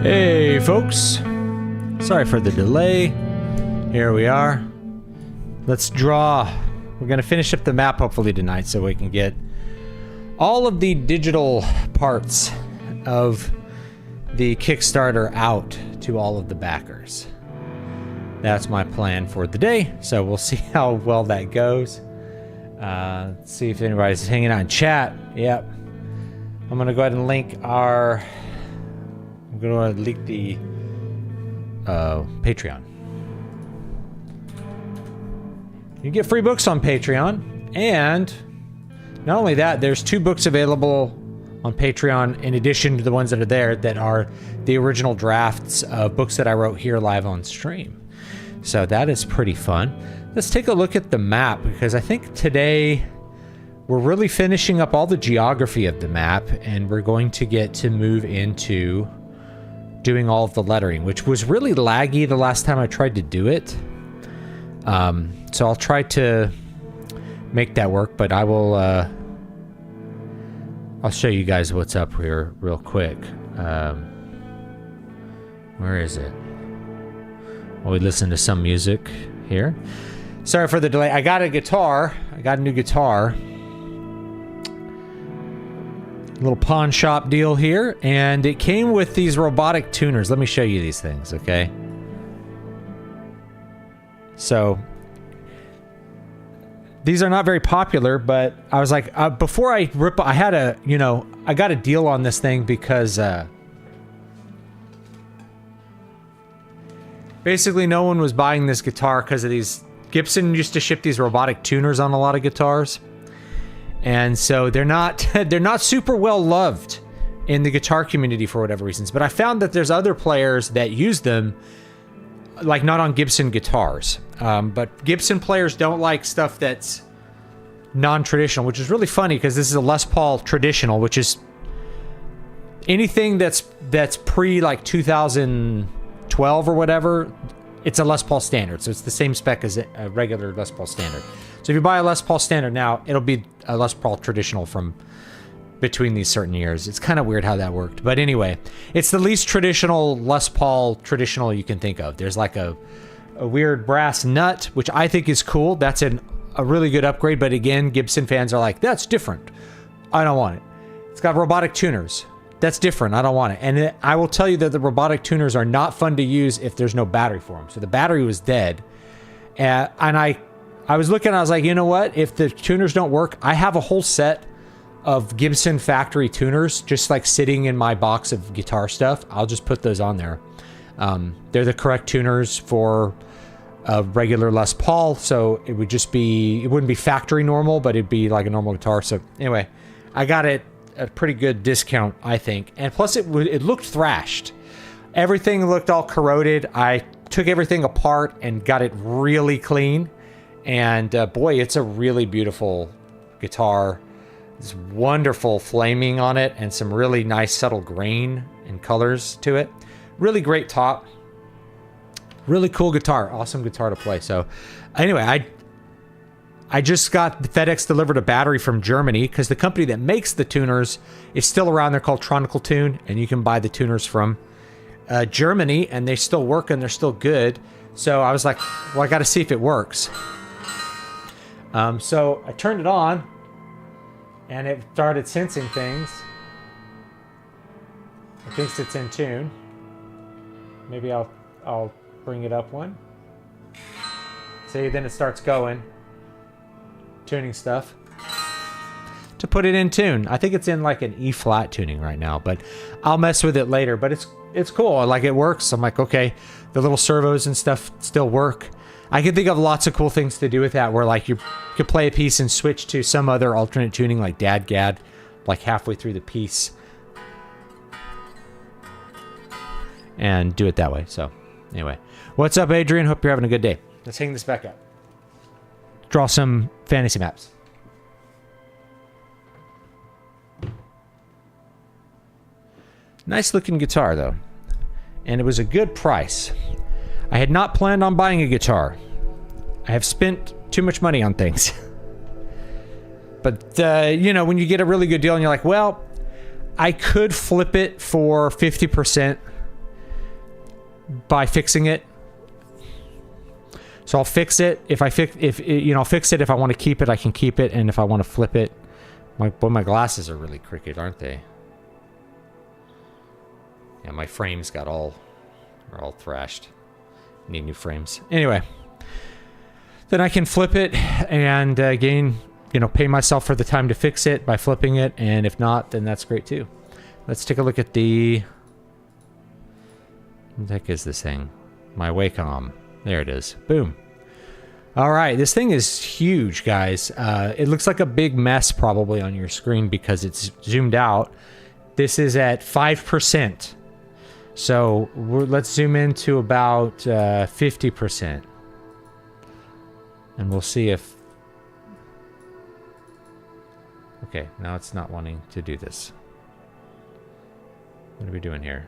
Hey folks, sorry for the delay. Here we are. Let's draw. We're gonna finish up the map hopefully tonight so we can get all of the digital parts of the Kickstarter out to all of the backers. That's my plan for the day, so we'll see how well that goes. Let's see if anybody's hanging out in chat. Yep. I'm gonna go ahead and link our... I'm gonna link the Patreon. You get free books on Patreon, and not only that, there's 2 books available on Patreon in addition to the ones that are there that are the original drafts of books that I wrote here live on stream. So that is pretty fun. Let's take a look at the map, because I think today we're really finishing up all the geography of the map, and we're going to get to move into doing all of the lettering, which was really laggy the last time I tried to do it. So I'll try to make that work, but I will I'll show you guys what's up here real quick. Where is it? Well, we listen to some music here. Sorry for the delay. I got a guitar. I got a new guitar. Little pawn shop deal here, and it came with these robotic tuners. Let me show you these things, okay? So these are not very popular, but I was like, before I rip, I had a, you know, I got a deal on this thing because basically no one was buying this guitar because of these. Gibson used to ship these robotic tuners on a lot of guitars. And so they're not super well loved in the guitar community for whatever reasons. But I found that there's other players that use them, like not on Gibson guitars. But Gibson players don't like stuff that's non-traditional, which is really funny because this is a Les Paul traditional, which is anything that's pre like 2012 or whatever. It's a Les Paul standard, so it's the same spec as a regular Les Paul standard. So if you buy a Les Paul standard now, it'll be a Les Paul traditional from between these certain years. It's kind of weird how that worked. But anyway, it's the least traditional Les Paul traditional you can think of. There's like a weird brass nut, which I think is cool. That's a really good upgrade. But again, Gibson fans are like, that's different. I don't want it. It's got robotic tuners. That's different. I don't want it. And I will tell you that the robotic tuners are not fun to use if there's no battery for them. So the battery was dead. And I was looking, I was like, you know what? If the tuners don't work, I have a whole set of Gibson factory tuners just like sitting in my box of guitar stuff. I'll just put those on there. They're the correct tuners for a regular Les Paul. So it would just be, it wouldn't be factory normal, but it'd be like a normal guitar. So anyway, I got it at a pretty good discount, I think. And plus it looked thrashed. Everything looked all corroded. I took everything apart and got it really clean. And boy, it's a really beautiful guitar. There's wonderful flaming on it and some really nice subtle grain and colors to it. Really great top. Really cool guitar. Awesome guitar to play. So anyway, I just got FedEx delivered a battery from Germany because the company that makes the tuners is still around. They're called Tronical Tune, and you can buy the tuners from Germany, and they still work and they're still good. So I was like, well, I got to see if it works. So I turned it on, and it started sensing things. It thinks it's in tune. Maybe I'll bring it up one. See, then it starts going. Tuning stuff to put it in tune. I think it's in like an E flat tuning right now, but I'll mess with it later. But it's cool. Like it works. I'm like, okay, the little servos and stuff still work. I can think of lots of cool things to do with that, where like you could play a piece and switch to some other alternate tuning, like Dad Gad, like halfway through the piece, and do it that way. So anyway, what's up, Adrian? Hope you're having a good day. Let's hang this back up. Draw some fantasy maps. Nice looking guitar though, and it was a good price. I had not planned on buying a guitar. I have spent too much money on things. But you know, when you get a really good deal and you're like, well, I could flip it for 50%, by fixing it. So I'll fix it. I'll fix it. If I want to keep it, I can keep it. And if I want to flip it, my glasses are really crooked, aren't they? Yeah, my frames are all thrashed. Need new frames. Anyway, then I can flip it and gain, pay myself for the time to fix it by flipping it. And if not, then that's great too. Let's take a look at the... What the heck is this thing? My Wacom. There it is. Boom. All right, this thing is huge, guys. It looks like a big mess probably on your screen because it's zoomed out. This is at 5%. So let's zoom in to about 50%. And we'll see if... Okay, now it's not wanting to do this. What are we doing here?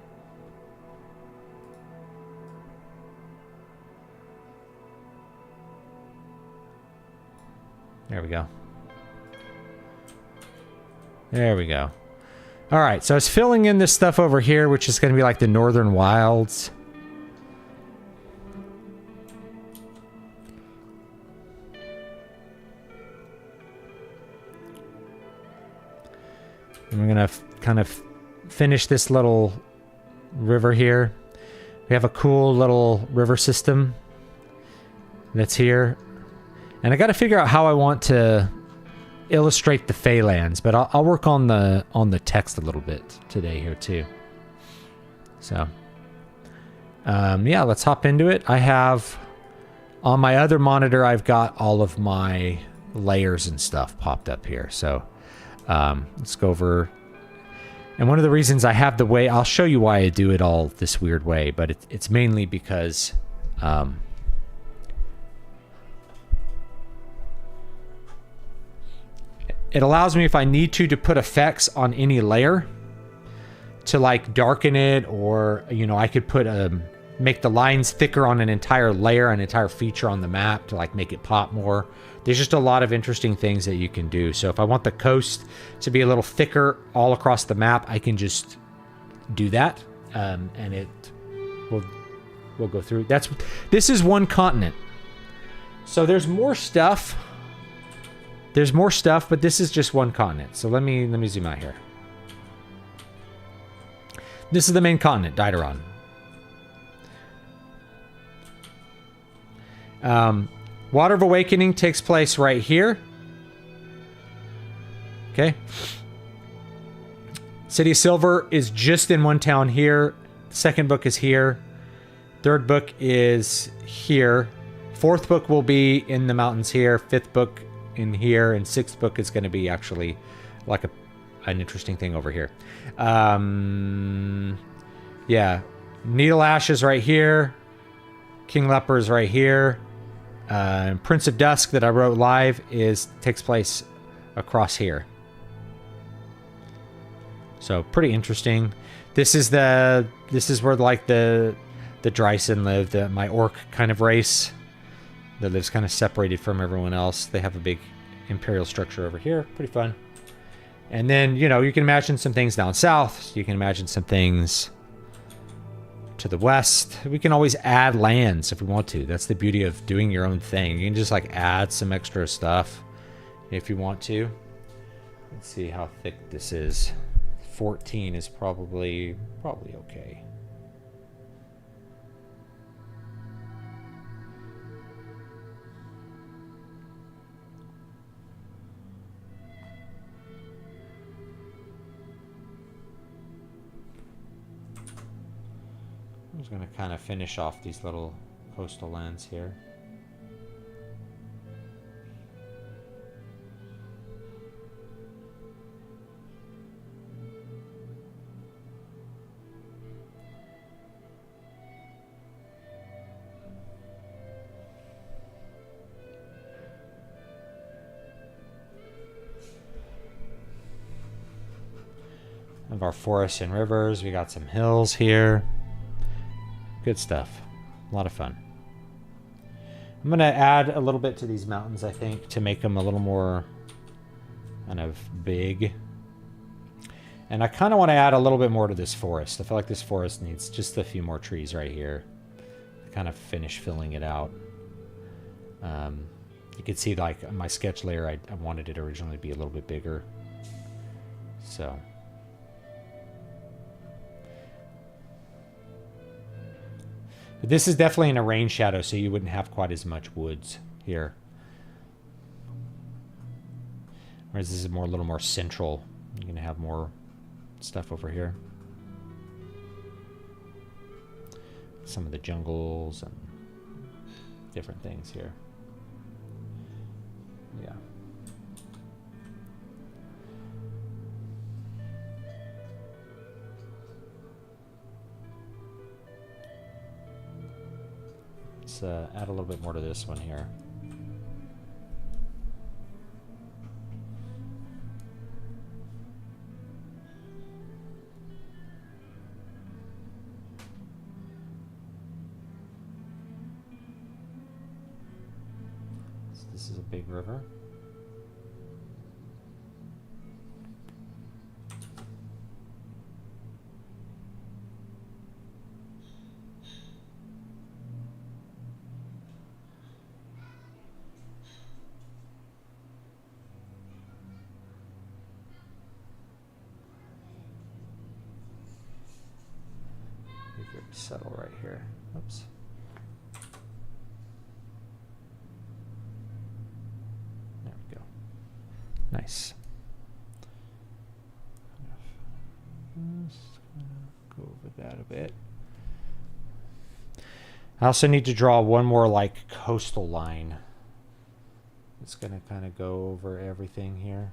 There we go. There we go. All right, so I was filling in this stuff over here, which is going to be like the Northern Wilds. And we're going to kind of finish this little river here. We have a cool little river system that's here. And I got to figure out how I want to illustrate the Feylands, but I'll work on the text a little bit today here too. So, yeah, let's hop into it. I have on my other monitor, I've got all of my layers and stuff popped up here. So, let's go over. And one of the reasons I have the way, I'll show you why I do it all this weird way, but it's mainly because, it allows me, if I need to put effects on any layer to like darken it, or, I could put, make the lines thicker on an entire layer, an entire feature on the map to like make it pop more. There's just a lot of interesting things that you can do. So if I want the coast to be a little thicker all across the map, I can just do that. And it will go through. This is one continent. So there's more stuff. There's more stuff, but this is just one continent. So let me zoom out here. This is the main continent, Dideron. Water of Awakening takes place right here. Okay. City of Silver is just in one town here. Second book is here. Third book is here. Fourth book will be in the mountains here. Fifth book in here, and sixth book is going to be actually like an interesting thing over here. Yeah, Needle Ash is right here. King Leper is right here. Prince of Dusk that I wrote live takes place across here. So pretty interesting. This is where like the Dryson live, my orc kind of race that lives kind of separated from everyone else. They have a big imperial structure over here. Pretty fun. And then, you can imagine some things down south. You can imagine some things to the west. We can always add lands if we want to. That's the beauty of doing your own thing. You can just like add some extra stuff if you want to. Let's see how thick this is. 14 is probably okay. I'm just going to kind of finish off these little coastal lands here. Of our forests and rivers, we got some hills here. Good stuff. A lot of fun. I'm going to add a little bit to these mountains, I think, to make them a little more kind of big. And I kind of want to add a little bit more to this forest. I feel like this forest needs just a few more trees right here to kind of finish filling it out. You can see, like, my sketch layer, I wanted it originally to be a little bit bigger. So. But this is definitely in a rain shadow, so you wouldn't have quite as much woods here. Whereas this is more, a little more central. You're going to have more stuff over here. Some of the jungles and different things here. Yeah. Let's add a little bit more to this one here. So this is a big river. Settle right here. Oops. There we go. Nice. Just go over that a bit. I also need to draw one more like coastal line. It's going to kind of go over everything here.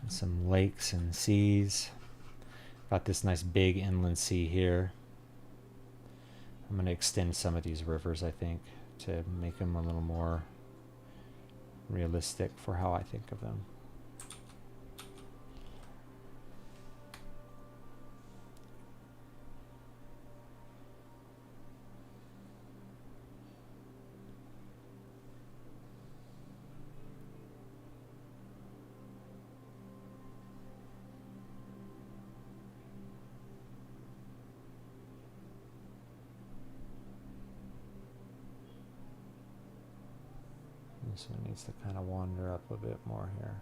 Some lakes and seas. Got this nice big inland sea here. I'm going to extend some of these rivers, I think, to make them a little more realistic for how I think of them. This one needs to kind of wander up a bit more here.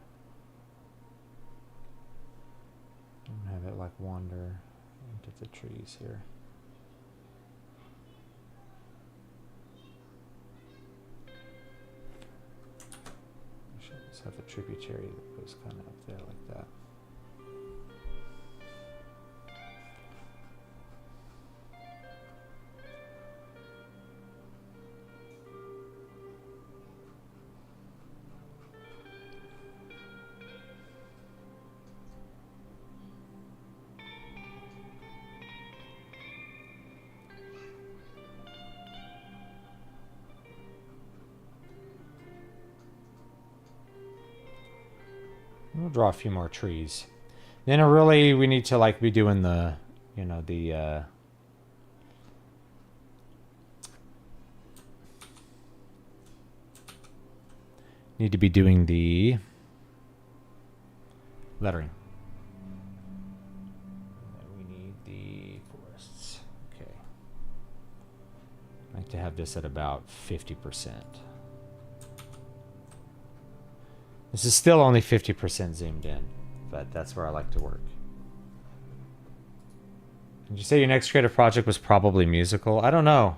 And have it like wander into the trees here. I should just have a tributary that goes kind of up there like that. We'll draw a few more trees. Then really we need to like be doing the, you know, the need to be doing the lettering. And we need the forests. Okay. I like to have this at about 50%. This is still only 50% zoomed in, but that's where I like to work. Did you say your next creative project was probably musical? I don't know.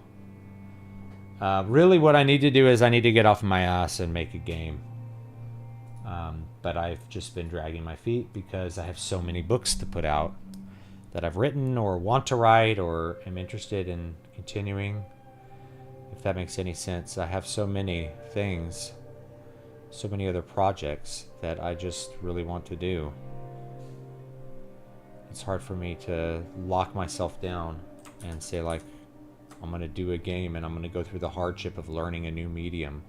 Really what I need to do is I need to get off my ass and make a game. But I've just been dragging my feet because I have so many books to put out that I've written or want to write or am interested in continuing. If that makes any sense. I have so many things. So many other projects that I just really want to do. It's hard for me to lock myself down and say like, I'm going to do a game and I'm going to go through the hardship of learning a new medium.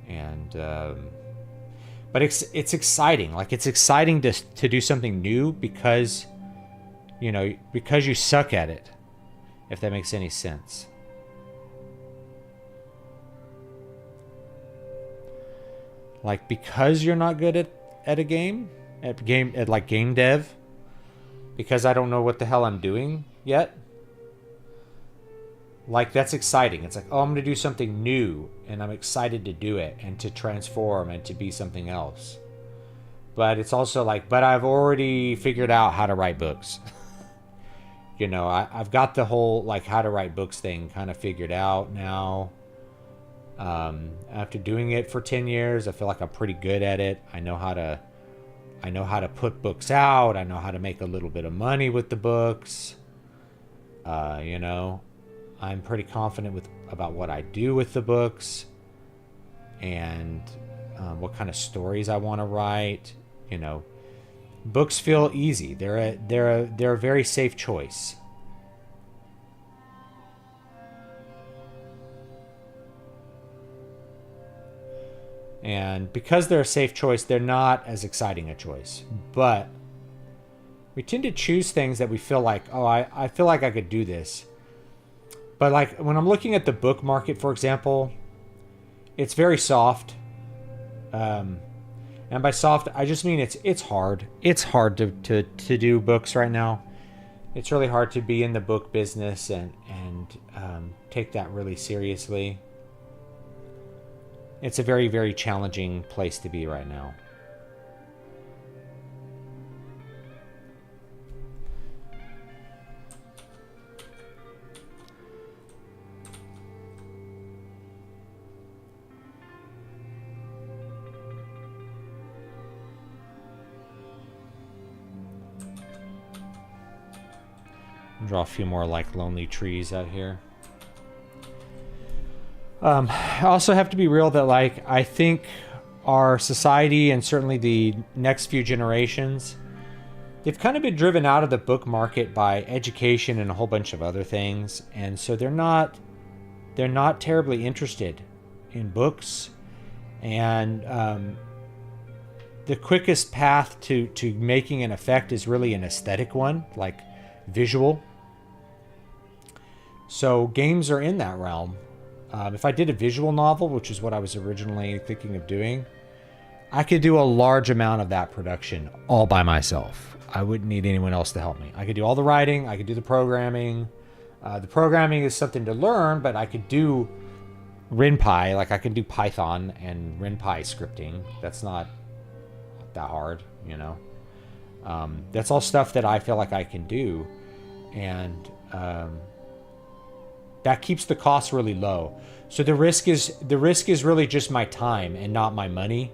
And But it's exciting. Like, it's exciting to do something new because, you know, because you suck at it, if that makes any sense. Like, because you're not good at a game, at like game dev, because I don't know what the hell I'm doing yet. Like, that's exciting. It's like, oh, I'm going to do something new, and I'm excited to do it and to transform and to be something else. But it's also like, but I've already figured out how to write books. You know, I've got the whole, like, how to write books thing kind of figured out now. After doing it for 10 years, I feel like I'm pretty good at it. I know how to put books out. I know how to make a little bit of money with the books. You know, I'm pretty confident about what I do with the books and what kind of stories I want to write. You know, books feel easy. They're a very safe choice. And because they're a safe choice, they're not as exciting a choice. But we tend to choose things that we feel like, oh, I feel like I could do this. But like when I'm looking at the book market, for example, it's very soft. And by soft, I just mean it's hard. It's hard to do books right now. It's really hard to be in the book business and take that really seriously. It's a very, very challenging place to be right now. Draw a few more like lonely trees out here. I also have to be real that, like, I think our society and certainly the next few generations, they've kind of been driven out of the book market by education and a whole bunch of other things. And so they're not terribly interested in books. And the quickest path to making an effect is really an aesthetic one, like visual. So games are in that realm. If I did a visual novel, which is what I was originally thinking of doing, I could do a large amount of that production all by myself. I wouldn't need anyone else to help me. I could do all the writing. I could do the programming. The programming is something to learn, but I could do RenPy. Like, I can do Python and RenPy scripting. That's not that hard, you know. That's all stuff that I feel like I can do. And that keeps the cost really low. So the risk is really just my time and not my money.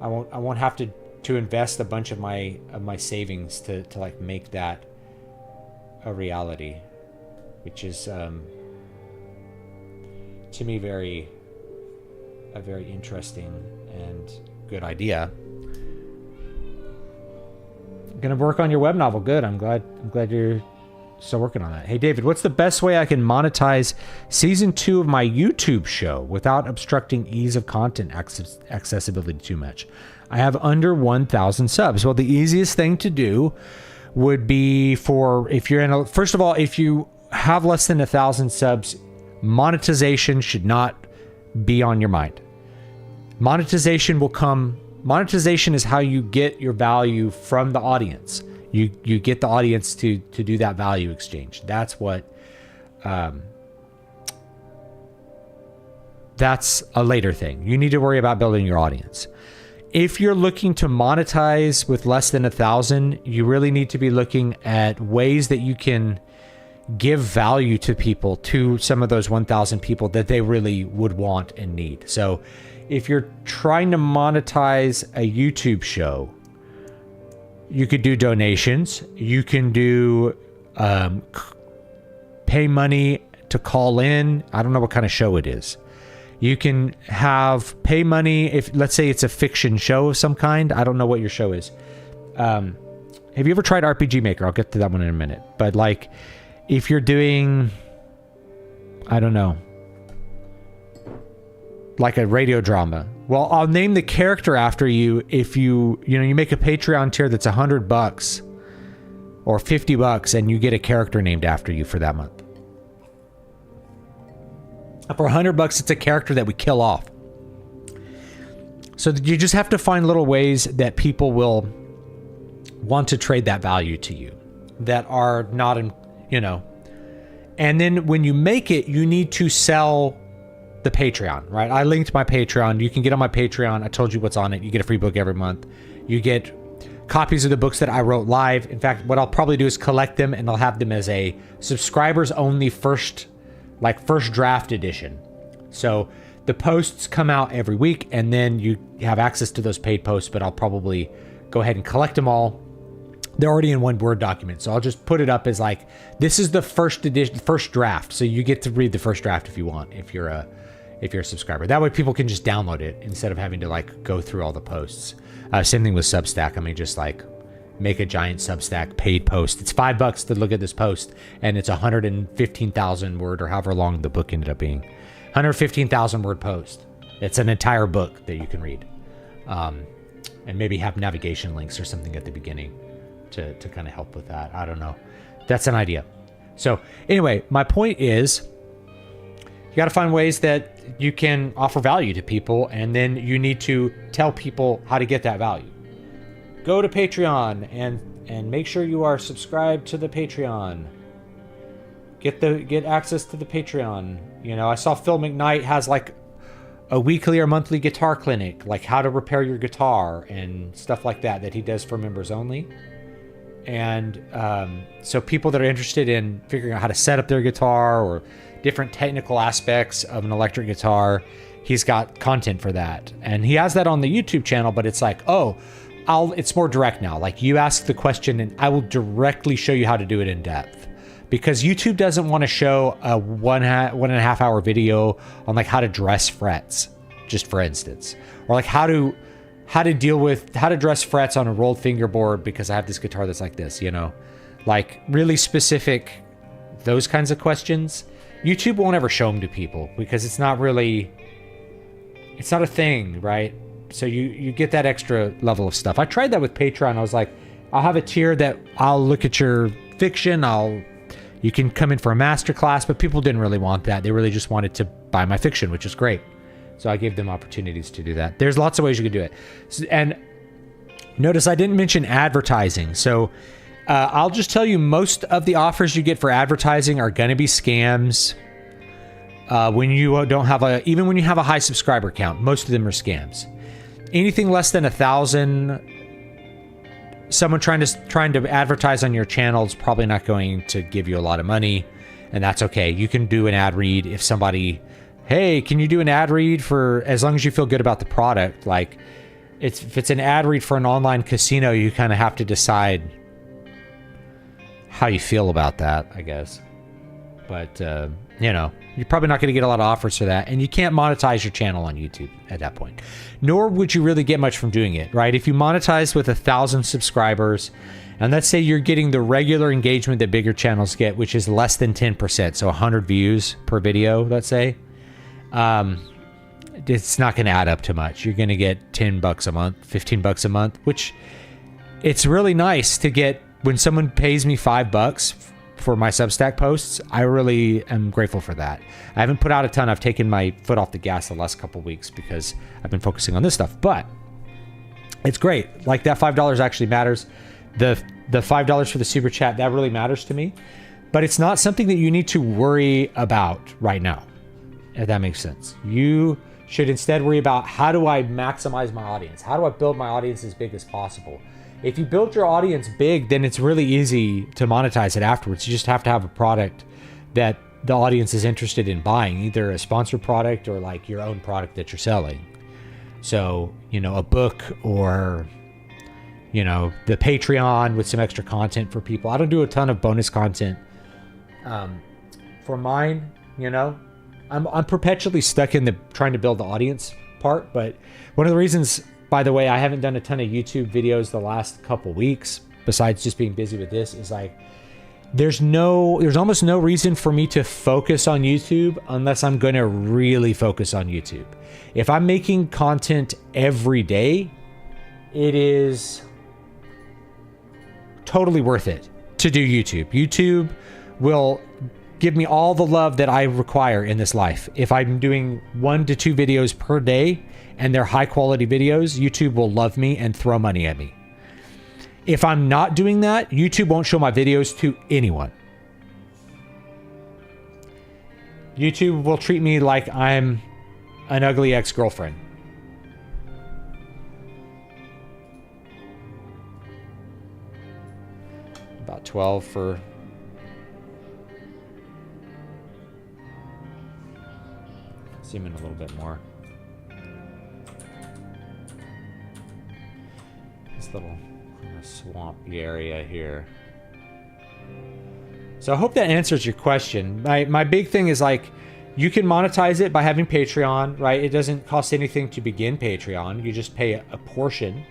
I won't have to invest a bunch of my savings to like make that a reality, which is to me a very interesting and good idea. I'm gonna work on your web novel. Good. I'm glad you're still working on that. Hey, David, what's the best way I can monetize season 2 of my YouTube show without obstructing ease of content accessibility too much? I have under 1,000 subs. Well, the easiest thing to do would be if you have less than 1,000 subs, monetization should not be on your mind. Monetization is how you get your value from the audience. You get the audience to do that value exchange. That's what, that's a later thing. You need to worry about building your audience. If you're looking to monetize with less than 1,000, you really need to be looking at ways that you can give value to people, to some of those 1,000 people that they really would want and need. So if you're trying to monetize a YouTube show, you could do donations. You can do pay money to call in. I don't know what kind of show it is. You can have pay money if, let's say, it's a fiction show of some kind. I don't know what your show is. Have you ever tried RPG Maker? I'll get to that one in a minute. But like, if you're doing, I don't know, like a radio drama, Well, I'll name the character after you if you make a Patreon tier that's $100 or $50 and you get a character named after you for that month. For $100, it's a character that we kill off. So you just have to find little ways that people will want to trade that value to you that are not, and then when you make it, you need to sell the Patreon, right? I linked my Patreon. You can get on my Patreon. I told you what's on it. You get a free book every month. You get copies of the books that I wrote live. In fact, what I'll probably do is collect them and I'll have them as a subscribers only first draft edition. So the posts come out every week and then you have access to those paid posts, but I'll probably go ahead and collect them all. They're already in one Word document. So I'll just put it up as like, this is the first edition, first draft. So you get to read the first draft if you want, if you're a subscriber. That way people can just download it instead of having to like go through all the posts. Same thing with Substack. I mean, just like make a giant Substack paid post. It's $5 to look at this post and it's 115,000 word or however long the book ended up being. 115,000 word post. It's an entire book that you can read. And maybe have navigation links or something at the beginning to kind of help with that. I don't know. That's an idea. So anyway, my point is you got to find ways that you can offer value to people, and then you need to tell people how to get that value. Go to Patreon and make sure you are subscribed to the Patreon. Get access to the Patreon. I saw Phil McKnight has like a weekly or monthly guitar clinic, like how to repair your guitar and stuff like that he does for members only. And so people that are interested in figuring out how to set up their guitar or different technical aspects of an electric guitar, he's got content for that. And he has that on the YouTube channel, but it's like, it's more direct now. Like you ask the question and I will directly show you how to do it in depth. Because YouTube doesn't want to show a 1.5 hour video on like how to dress frets, just for instance. Or like how to dress frets on a rolled fingerboard because I have this guitar that's like this, like really specific, those kinds of questions. YouTube won't ever show them to people because it's not a thing, right? So you get that extra level of stuff. I tried that with Patreon. I was like, I'll have a tier that I'll look at your fiction. You can come in for a masterclass, but people didn't really want that. They really just wanted to buy my fiction, which is great. So I gave them opportunities to do that. There's lots of ways you can do it. And notice I didn't mention advertising. So I'll just tell you, most of the offers you get for advertising are going to be scams. When you don't have even when you have a high subscriber count, most of them are scams. Anything less than 1,000, someone trying to advertise on your channel is probably not going to give you a lot of money, and that's okay. You can do an ad read if somebody, hey, can you do an ad read for, as long as you feel good about the product. Like if it's an ad read for an online casino, you kind of have to decide how you feel about that, I guess. But you're probably not going to get a lot of offers for that, and you can't monetize your channel on YouTube at that point. Nor would you really get much from doing it, right? If you monetize with 1,000 subscribers, and let's say you're getting the regular engagement that bigger channels get, which is less than 10%, so 100 views per video, let's say, it's not going to add up to much. You're going to get $10 a month, $15 a month, which it's really nice to get. When someone pays me $5 for my Substack posts, I really am grateful for that. I haven't put out a ton. I've taken my foot off the gas the last couple of weeks because I've been focusing on this stuff, but it's great. Like that $5 actually matters. The $5 for the super chat, that really matters to me, but it's not something that you need to worry about right now, if that makes sense. You should instead worry about, how do I maximize my audience? How do I build my audience as big as possible? If you build your audience big, then it's really easy to monetize it afterwards. You just have to have a product that the audience is interested in buying, either a sponsored product or like your own product that you're selling. So, a book or, the Patreon with some extra content for people. I don't do a ton of bonus content. For mine, I'm perpetually stuck in the trying to build the audience part. But one of the reasons, by the way, I haven't done a ton of YouTube videos the last couple weeks, besides just being busy with this, is like, there's almost no reason for me to focus on YouTube unless I'm going to really focus on YouTube. If I'm making content every day, it is totally worth it to do YouTube. YouTube will give me all the love that I require in this life. If I'm doing 1 to 2 videos per day and they're high quality videos, YouTube will love me and throw money at me. If I'm not doing that, YouTube won't show my videos to anyone. YouTube will treat me like I'm an ugly ex-girlfriend. About 12 for... zoom in a little bit more. This little swampy area here. So I hope that answers your question. My big thing is like, you can monetize it by having Patreon, right? It doesn't cost anything to begin Patreon. You just pay a portion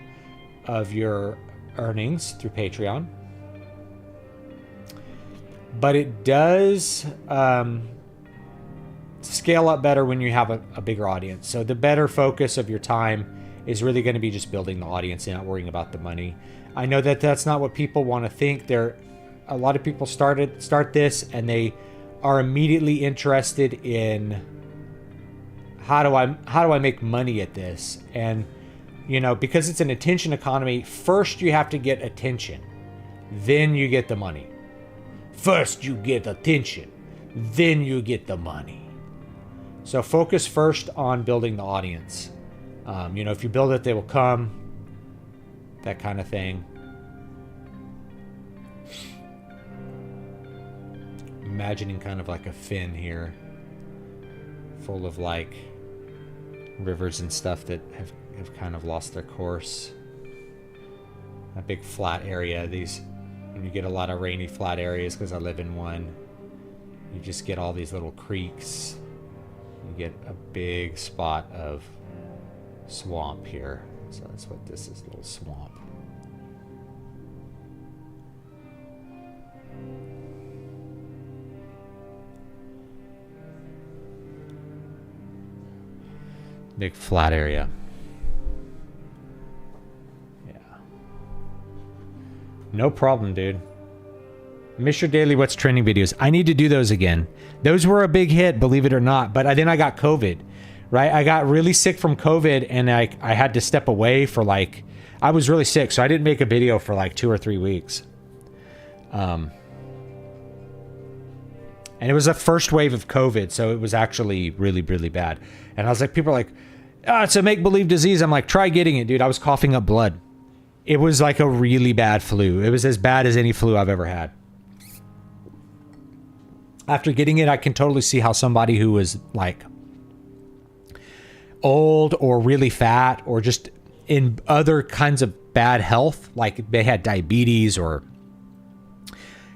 of your earnings through Patreon. But it does scale up better when you have a bigger audience. So the better focus of your time is really going to be just building the audience and not worrying about the money. I know that that's not what people want to think. A lot of people start this and they are immediately interested in how do I make money at this? And you know, because it's an attention economy, first you have to get attention, then you get the money. First you get attention, then you get the money. So focus first on building the audience. You know, if you build it, they will come. That kind of thing. Imagining kind of like a fin here, full of like rivers and stuff that have kind of lost their course. A big flat area. When you get a lot of rainy flat areas, because I live in one, you just get all these little creeks. You get a big spot of swamp here. So that's what this is, a little swamp. Big flat area. Yeah. No problem, dude. Mr. Daily What's Trending videos. I need to do those again. Those were a big hit, believe it or not. But then I got COVID, right? I got really sick from COVID and I had to step away for like, I was really sick. So I didn't make a video for like 2 or 3 weeks. And it was a first wave of COVID. So it was actually really, really bad. And I was like, people are like, it's a make-believe disease. I'm like, try getting it, dude. I was coughing up blood. It was like a really bad flu. It was as bad as any flu I've ever had. After getting it, I can totally see how somebody who was like old or really fat or just in other kinds of bad health, like they had diabetes or,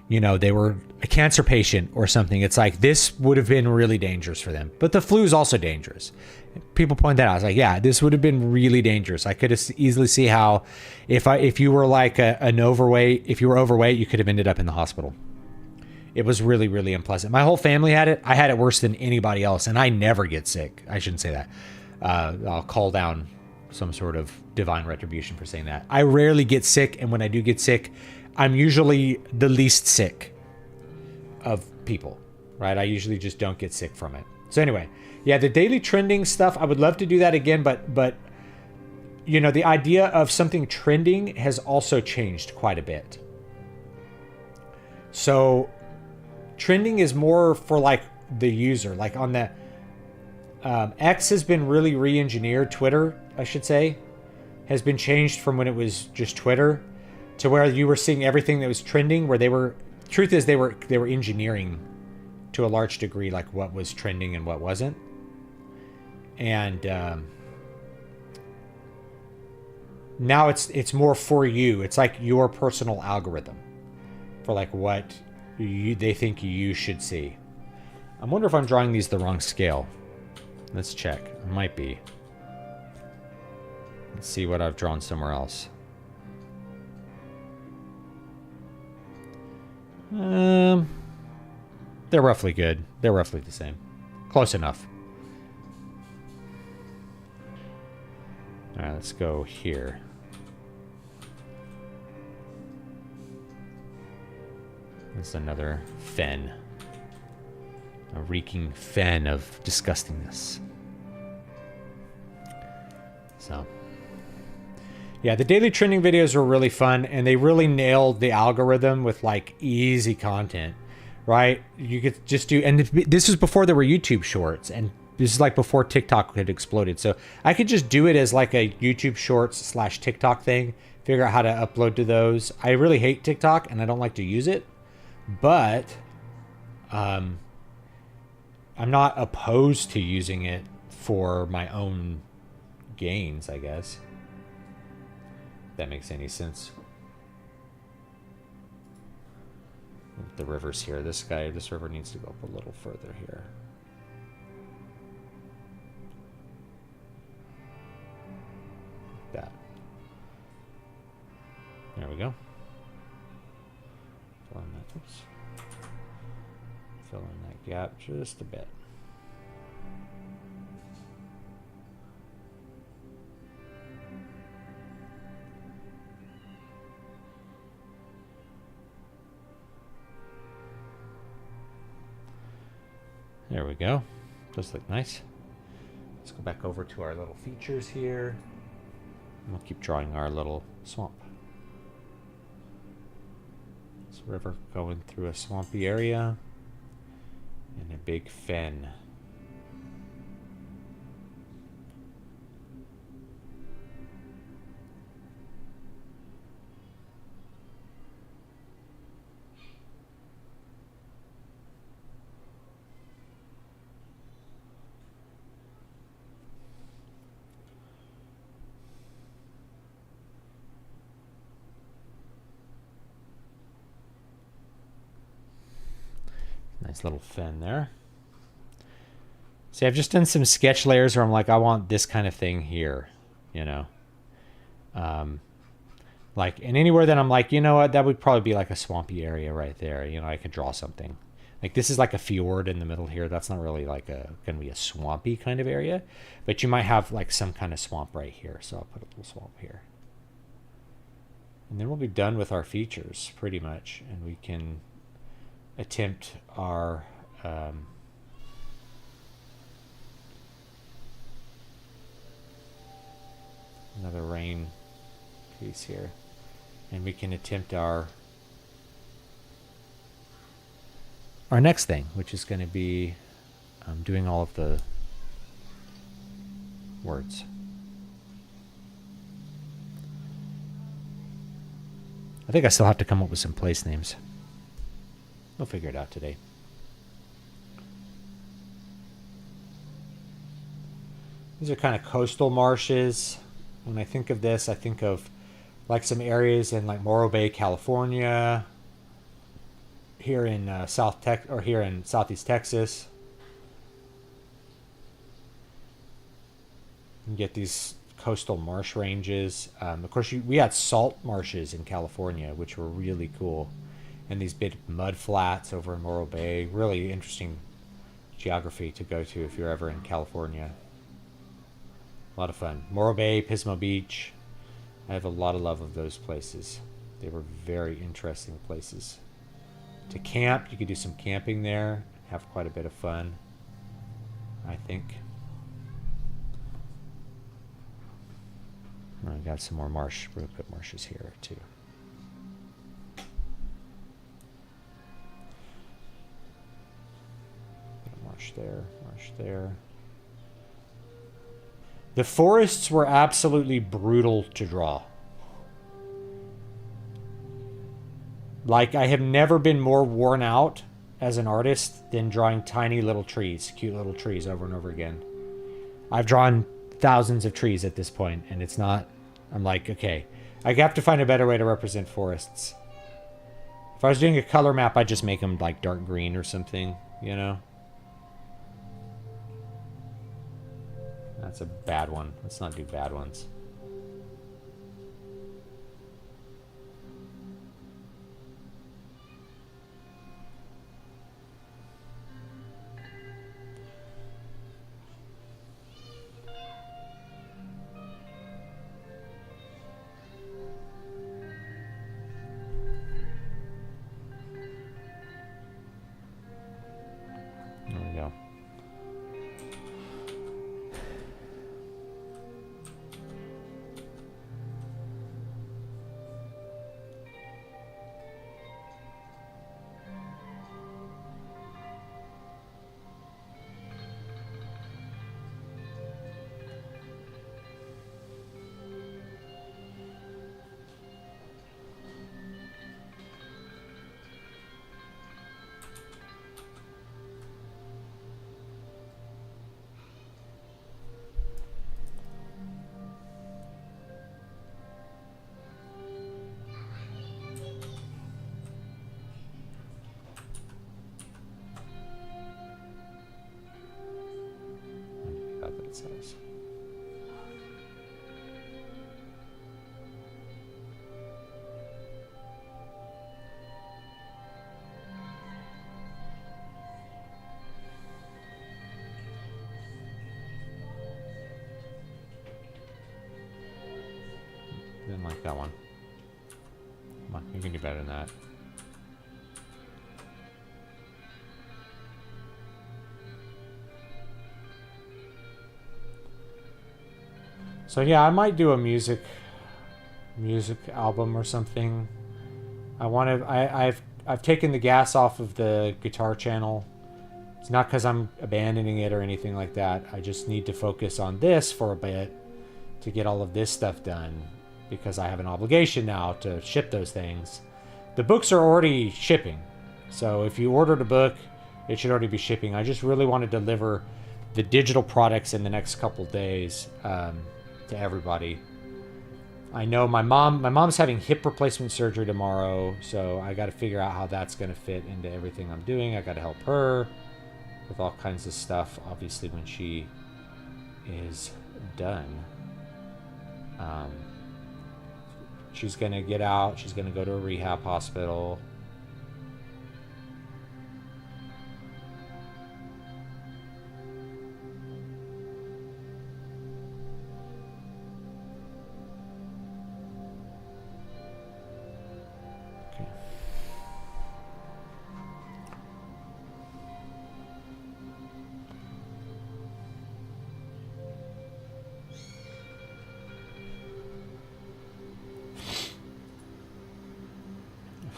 you know, they were a cancer patient or something. It's like this would have been really dangerous for them. But the flu is also dangerous. People point that out. I was like, yeah, this would have been really dangerous. I could easily see how if you were like if you were overweight, you could have ended up in the hospital. It was really, really unpleasant. My whole family had it. I had it worse than anybody else, and I never get sick. I shouldn't say that. I'll call down some sort of divine retribution for saying that. I rarely get sick, and when I do get sick, I'm usually the least sick of people, right? I usually just don't get sick from it. So anyway, yeah, the daily trending stuff, I would love to do that again, but you know, the idea of something trending has also changed quite a bit. So trending is more for like the user, like on the X has been really re-engineered. Twitter, I should say, has been changed from when it was just Twitter to where you were seeing everything that was trending, where they were engineering to a large degree, like what was trending and what wasn't. And now it's more for you. It's like your personal algorithm for like what they think you should see. I wonder if I'm drawing these the wrong scale. Let's check. It might be. Let's see what I've drawn somewhere else. They're roughly good. They're roughly the same. Close enough. All right, let's go here. There's another fen. A reeking fen of disgustingness. So, yeah, the daily trending videos were really fun, and they really nailed the algorithm with like easy content, right? You could just do, and this was before there were YouTube shorts, and this is like before TikTok had exploded. So I could just do it as like a YouTube shorts / TikTok thing, figure out how to upload to those. I really hate TikTok and I don't like to use it, but I'm not opposed to using it for my own gains, I guess. If that makes any sense. The river's here. This river needs to go up a little further here. Like that. There we go. Fill in that, oops. Fill in that gap just a bit. There we go. Does look nice. Let's go back over to our little features here. And we'll keep drawing our little swamp. This river going through a swampy area and a big fen. Nice little fen there. See, I've just done some sketch layers where I'm like, I want this kind of thing here, you know. Like, and anywhere that I'm like, you know what, that would probably be like a swampy area right there. You know, I could draw something. Like this is like a fjord in the middle here. That's not really like going to be a swampy kind of area. But you might have like some kind of swamp right here. So I'll put a little swamp here. And then we'll be done with our features pretty much. And we can attempt our another rain piece here, and we can attempt our next thing, which is going to be doing all of the words. I think I still have to come up with some place names. We'll figure it out today. These are kind of coastal marshes. When I think of this, I think of like some areas in like Morro Bay, California. Here in here in Southeast Texas. You get these coastal marsh ranges. Of course, we had salt marshes in California, which were really cool. And these big mud flats over in Morro Bay. Really interesting geography to go to if you're ever in California. A lot of fun. Morro Bay, Pismo Beach. I have a lot of love of those places. They were very interesting places. To camp, you could do some camping there. Have quite a bit of fun, I think. I got some more marsh. We'll put marshes here too. Marsh there, marsh there. The forests were absolutely brutal to draw. Like, I have never been more worn out as an artist than drawing tiny little trees, cute little trees over and over again. I've drawn thousands of trees at this point, and it's not... I'm like, okay, I have to find a better way to represent forests. If I was doing a color map, I'd just make them, like, dark green or something, you know? That's a bad one. Let's not do bad ones. size. Didn't like that one. Come on, you can do better than that. So yeah, I might do a music album or something. I've taken the gas off of the guitar channel. It's not because I'm abandoning it or anything like that. I just need to focus on this for a bit to get all of this stuff done, because I have an obligation now to ship those things. The books are already shipping, so if you ordered a book, it should already be shipping. I just really want to deliver the digital products in the next couple days to everybody. I know my mom's having hip replacement surgery tomorrow, so I got to figure out how that's going to fit into everything I'm doing. I got to help her with all kinds of stuff, obviously, when she is done. She's going to get out. She's going to go to a rehab hospital.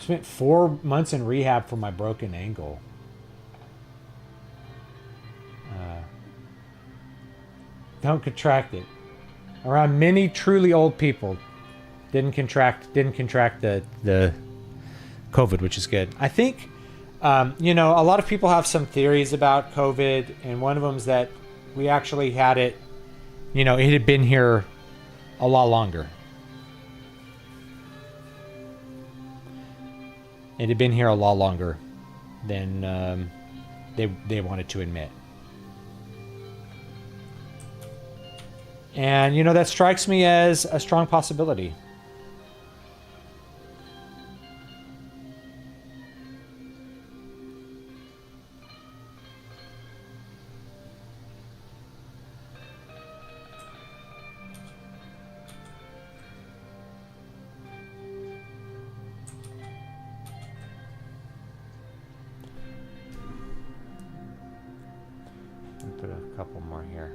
Spent 4 months in rehab for my broken ankle. Don't contract it. Around many truly old people, didn't contract the COVID, which is good. I think, a lot of people have some theories about COVID, and one of them is that we actually had it. It had been here a lot longer. It had been here a lot longer than they wanted to admit. And, that strikes me as a strong possibility. Put a couple more here.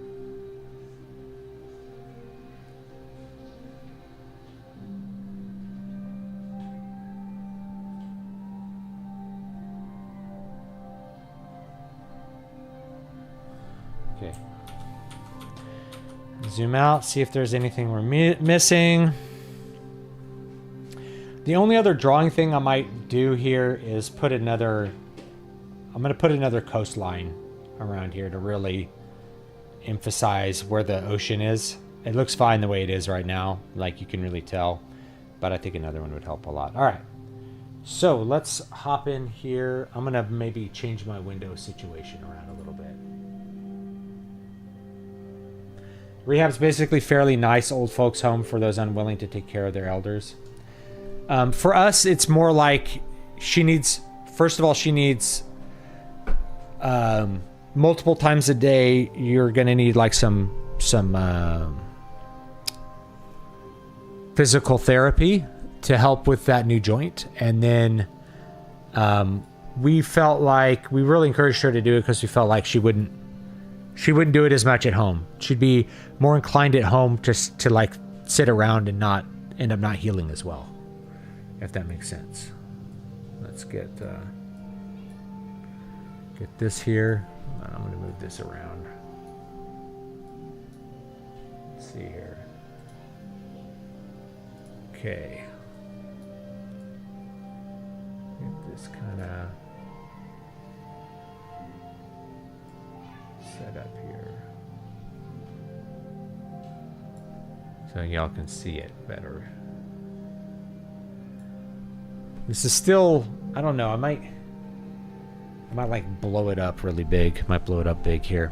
Okay. Zoom out, see if there's anything we're missing. The only other drawing thing I might do here is I'm going to put another coastline around here to really emphasize where the ocean is. It looks fine the way it is right now, like you can really tell, but I think another one would help a lot. All right, so let's hop in here. I'm gonna maybe change my window situation around a little bit. Rehab's basically fairly nice old folks home for those unwilling to take care of their elders. For us, it's more like she needs multiple times a day. You're gonna need like some physical therapy to help with that new joint, and then we felt like we really encouraged her to do it because we felt like she wouldn't do it as much at home. She'd be more inclined at home just to like sit around and not end up not healing as well, if that makes sense. Let's get this here. I'm going to move this around. Let's see here. Okay. Get this kind of set up here so y'all can see it better. This is still, I don't know, I might like blow it up really big. Might blow it up big here.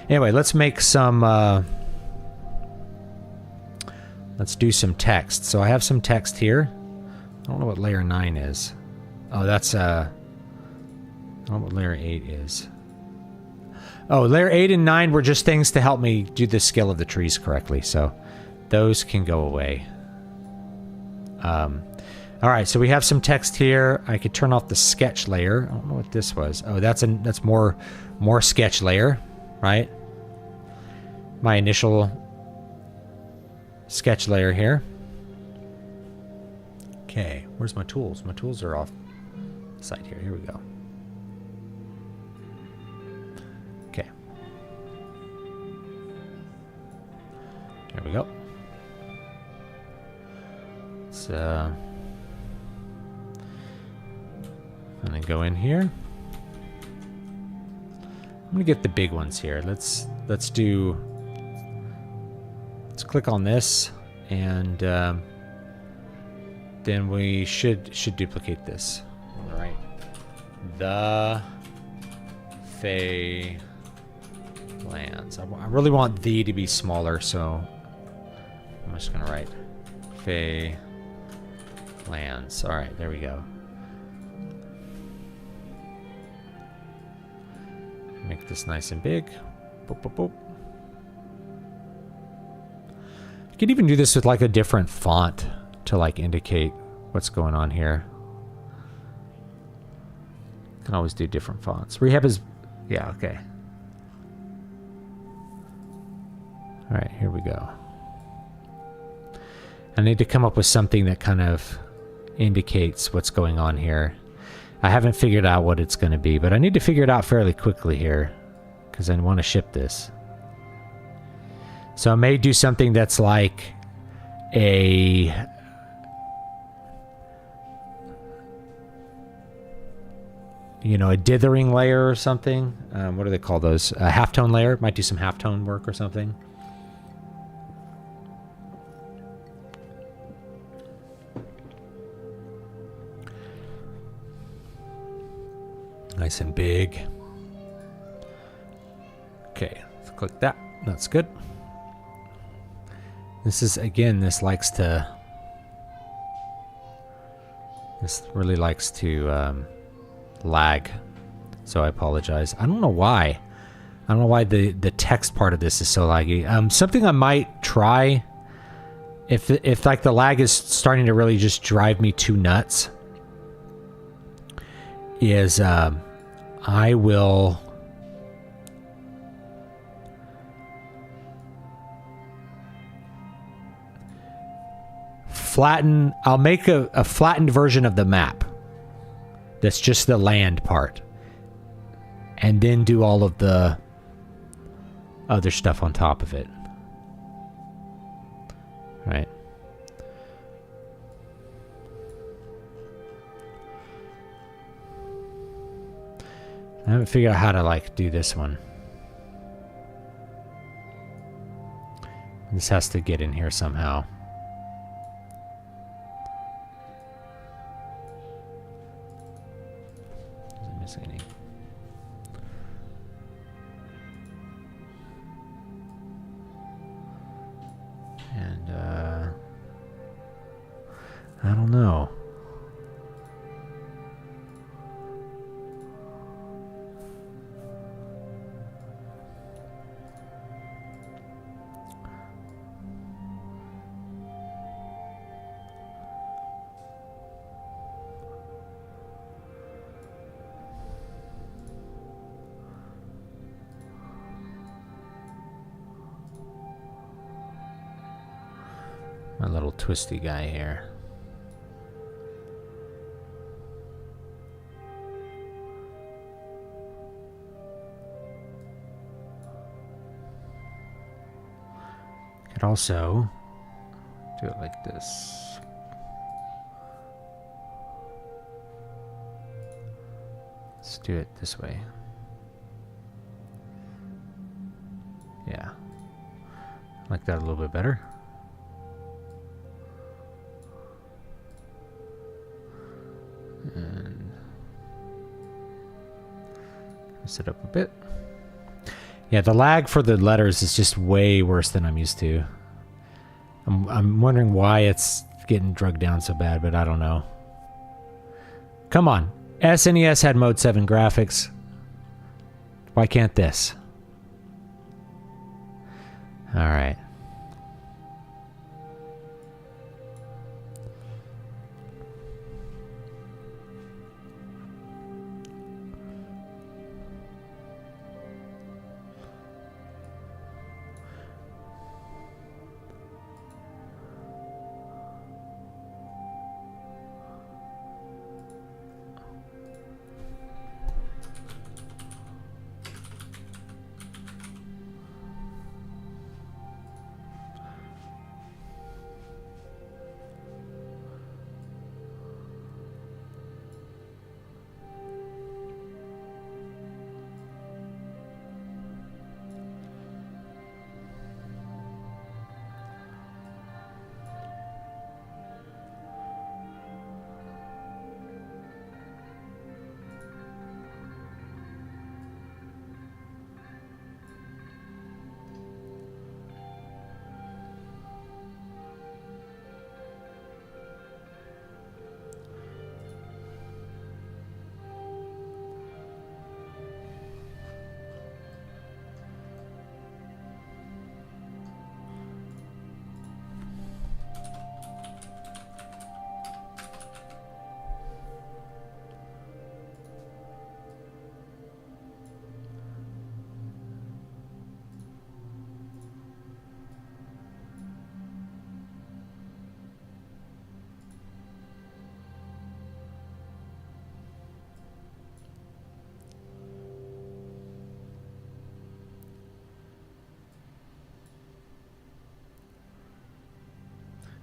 Anyway, let's make some... let's do some text. So I have some text here. I don't know what layer 9 is. Oh, that's... I don't know what layer 8 is. Oh, layer 8 and 9 were just things to help me do the scale of the trees correctly. So those can go away. All right, so we have some text here. I could turn off the sketch layer. I don't know what this was. Oh, that's more sketch layer, right? My initial sketch layer here. Okay, where's my tools? My tools are off site here. Here we go. Okay. There we go. So, and then go in here. I'm gonna get the big ones here. Let's click on this, and then we should duplicate this. All right. The Fey lands. I really want the to be smaller, so I'm just gonna write Fey lands. All right, there we go. Make this nice and big. Boop, boop, boop. You could even do this with like a different font to like indicate what's going on here. You can always do different fonts. Rehab is, yeah, okay. All right, here we go. I need to come up with something that kind of indicates what's going on here. I haven't figured out what it's going to be, but I need to figure it out fairly quickly here because I want to ship this. So I may do something that's like a a dithering layer or something. What do they call those? A halftone layer. Might do some halftone work or something. Nice and big. Okay, let's click that. That's good. This is, again, this really likes to lag. So I apologize. I don't know why. I don't know why the text part of this is so laggy. Something I might try, if like the lag is starting to really just drive me too nuts, is I will flatten. I'll make a flattened version of the map that's just the land part, and then do all of the other stuff on top of it. Right. I haven't figured out how to like do this one. This has to get in here somehow. Doesn't miss any. And I don't know. My little twisty guy here. Could also do it like this. Let's do it this way. Yeah. Like that a little bit better. And set up a bit. Yeah, the lag for the letters is just way worse than I'm used to. I'm wondering why it's getting drugged down so bad, but I don't know. Come on. SNES had Mode 7 graphics. Why can't this? Alright.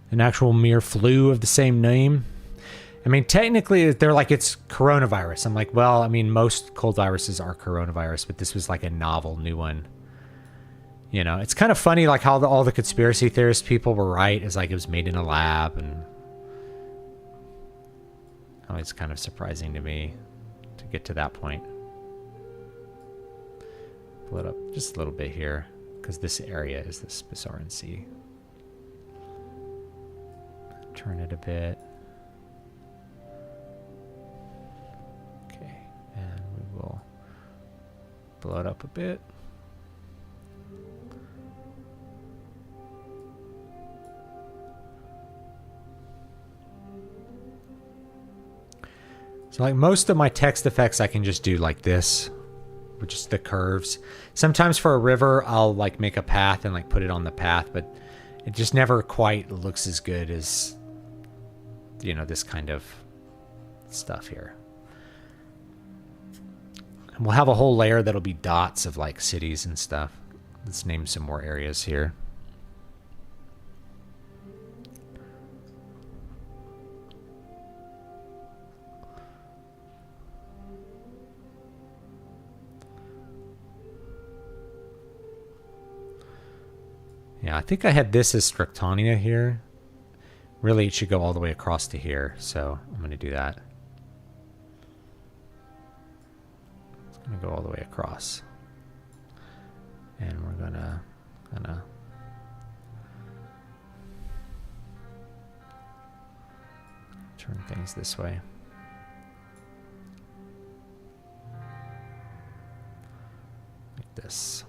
An actual mere flu of the same name. I mean, technically, they're like, it's coronavirus. I'm like, well, I mean, most cold viruses are coronavirus, but this was like a novel new one. You know, it's kind of funny, like how all the conspiracy theorist people were right. It's like it was made in a lab, and oh, it's kind of surprising to me to get to that point. Pull it up just a little bit here, because this area is the Spisaran Sea. Turn it a bit. Okay, and we will blow it up a bit. So like most of my text effects I can just do like this, with just the curves. Sometimes for a river I'll like make a path and like put it on the path, but it just never quite looks as good as, you know, this kind of stuff here. And we'll have a whole layer that'll be dots of like cities and stuff. Let's name some more areas here. Yeah, I think I had this as Strictania here. Really, it should go all the way across to here, so I'm going to do that. It's going to go all the way across. And we're going to kind of turn things this way. Like this.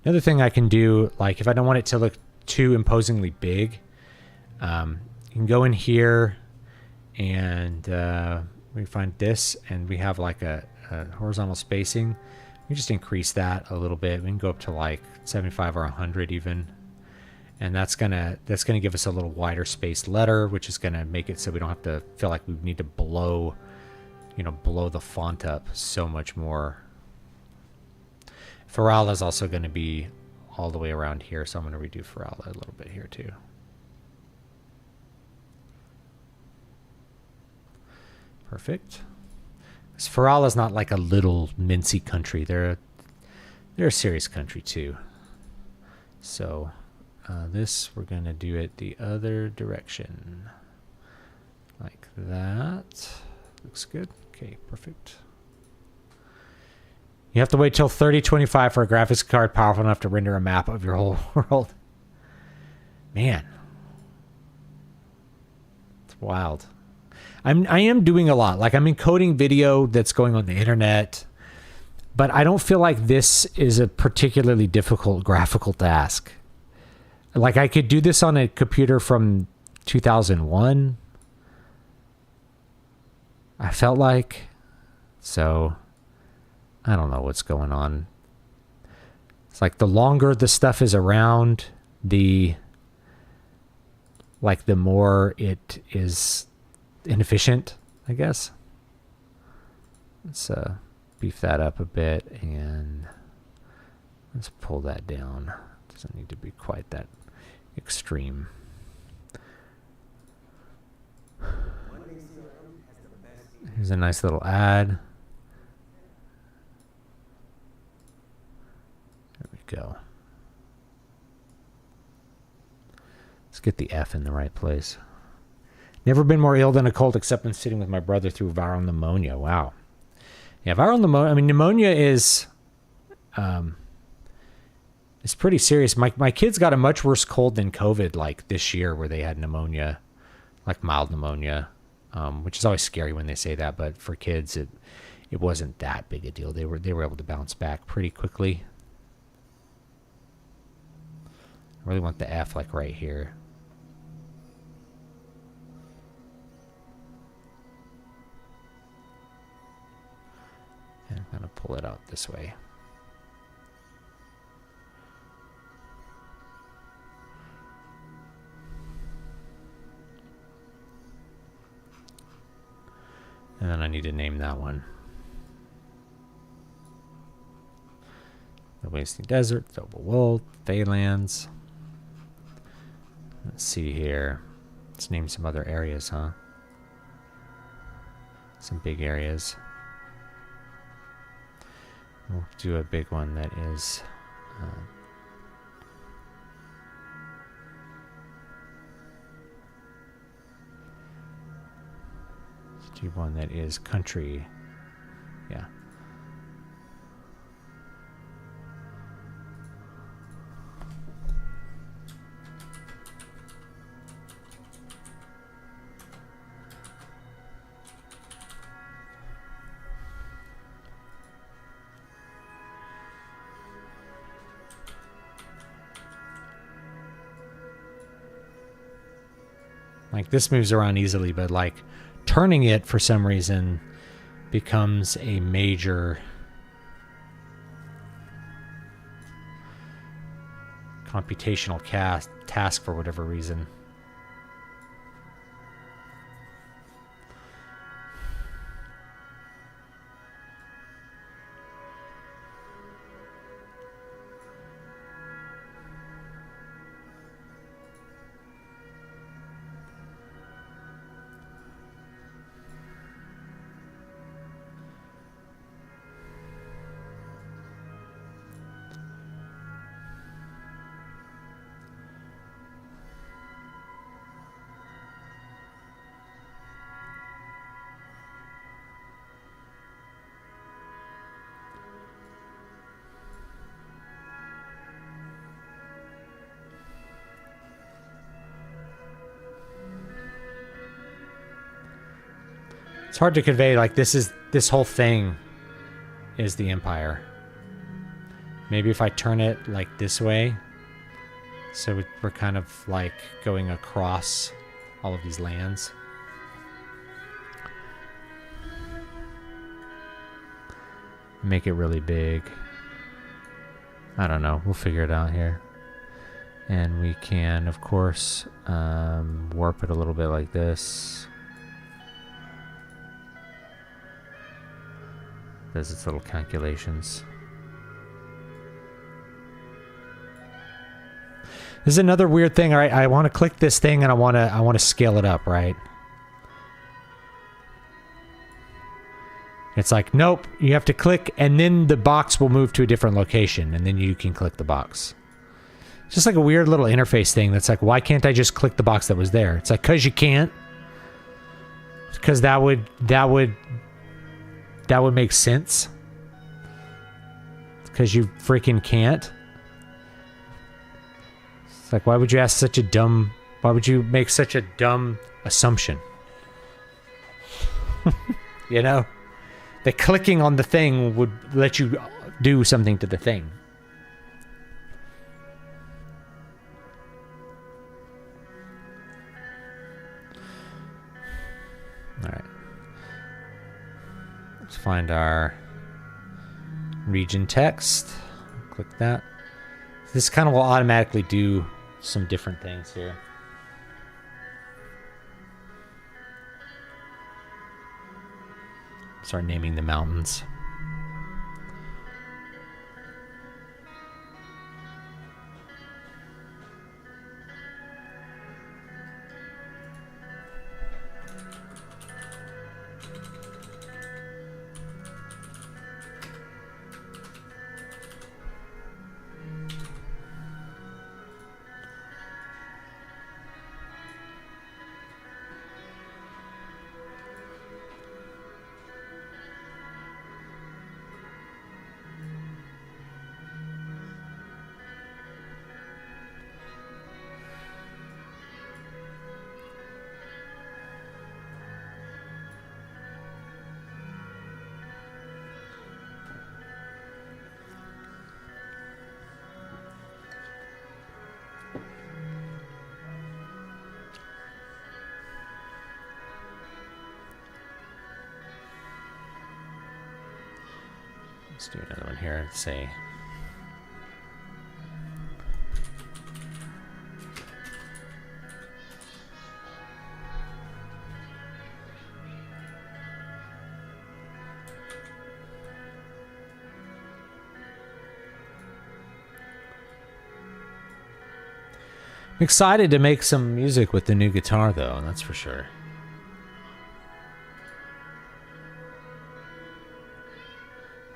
Another thing I can do, like if I don't want it to look too imposingly big, you can go in here and we find this, and we have like a horizontal spacing. We just increase that a little bit. We can go up to like 75 or 100 even, and that's gonna give us a little wider spaced letter, which is gonna make it so we don't have to feel like we need to blow the font up so much more. Ferrala is also going to be all the way around here, so I'm going to redo Ferrala a little bit here too. Perfect. Because Ferrala is not like a little mincy country. They're a serious country too. So this, we're going to do it the other direction. Like that. Looks good. Okay, perfect. You have to wait till 3025 for a graphics card powerful enough to render a map of your whole world. Man. It's wild. I am doing a lot. Like, I'm encoding video that's going on the internet, but I don't feel like this is a particularly difficult graphical task. Like, I could do this on a computer from 2001. I felt like. So, I don't know what's going on. It's like the longer the stuff is around, the more it is inefficient, I guess. Let's beef that up a bit, and let's pull that down. Doesn't need to be quite that extreme. Here's a nice little ad. There we go. Let's get the F in the right place. Never been more ill than a cold except when sitting with my brother through viral pneumonia. Wow. Yeah, viral pneumonia. I mean, pneumonia is it's pretty serious. My kids got a much worse cold than COVID, like this year, where they had pneumonia, like mild pneumonia, which is always scary when they say that. But for kids, it wasn't that big a deal. They were able to bounce back pretty quickly. I really want the F like right here. And I'm going to pull it out this way. And then I need to name that one. The Wasting Desert, Noble World, Thaylands. Let's see here. Let's name some other areas, huh? Some big areas. We'll do a big one that is let's do one that is country. Yeah. Like, this moves around easily, but like turning it for some reason becomes a major computational task for whatever reason. It's hard to convey, like, this whole thing is the empire. Maybe if I turn it like this way, so we're kind of like going across all of these lands. Make it really big. I don't know, we'll figure it out here. And we can, of course, warp it a little bit like this. Does its little calculations. This is another weird thing. All right, I want to click this thing and I want to scale it up, right? It's like, nope, you have to click and then the box will move to a different location and then you can click the box. It's just like a weird little interface thing that's like, why can't I just click the box that was there? It's like, because you can't. Because that would make sense. Because you freaking can't. It's like, why would you make such a dumb assumption? You know? The clicking on the thing would let you do something to the thing. Alright. Let's find our region text. Click that. This kind of will automatically do some different things here. Start naming the mountains. Let's do another one here. Let's say I'm excited to make some music with the new guitar, though, that's for sure.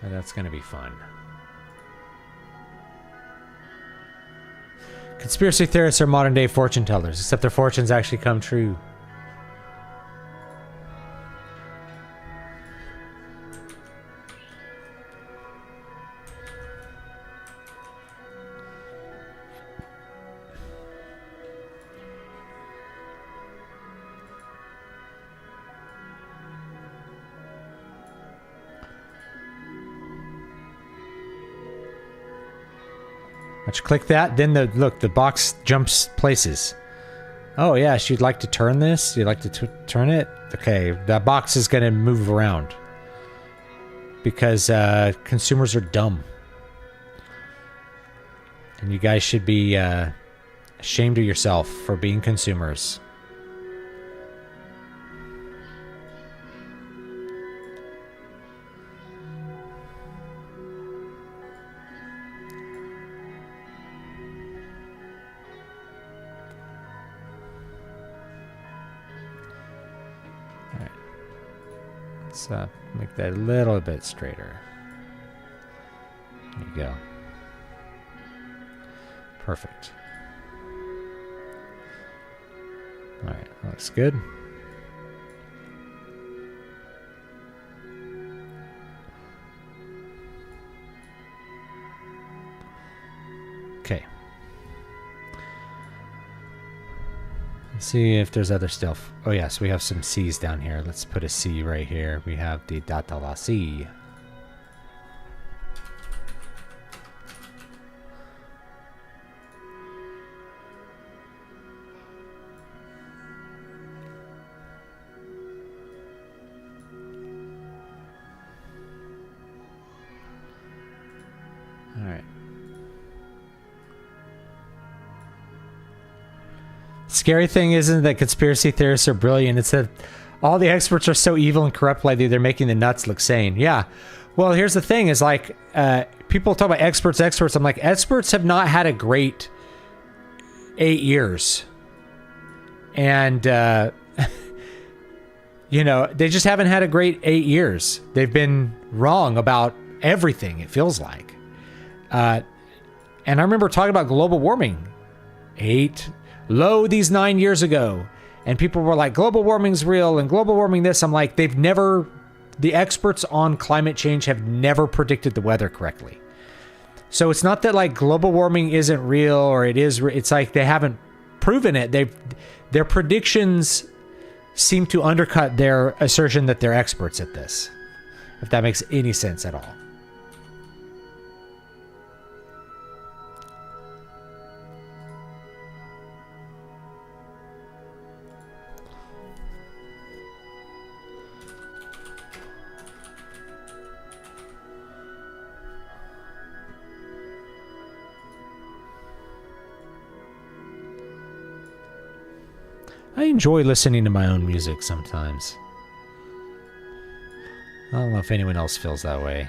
And that's going to be fun. Conspiracy theorists are modern-day fortune tellers, except their fortunes actually come true. Click that, then the box jumps places. Oh yeah, she'd like to turn this? You'd like to turn it? Okay, that box is going to move around. Because consumers are dumb. And you guys should be ashamed of yourself for being consumers. Make that a little bit straighter. There you go. Perfect. Alright, looks good. Okay. Let's see if there's other stuff. Oh yes, we have some C's down here. Let's put a C right here. We have the data la C. All right. Scary thing isn't that conspiracy theorists are brilliant. It's that all the experts are so evil and corrupt lately, they're making the nuts look sane. Yeah. Well, here's the thing is like, people talk about experts. I'm like, experts have not had a great 8 years. And, you know, they just haven't had a great 8 years. They've been wrong about everything, it feels like. And I remember talking about global warming these 9 years ago. And people were like, global warming's real and global warming this. I'm like, the experts on climate change have never predicted the weather correctly. So it's not that like global warming isn't real or it's like they haven't proven it. Their predictions seem to undercut their assertion that they're experts at this, if that makes any sense at all. I enjoy listening to my own music sometimes. I don't know if anyone else feels that way.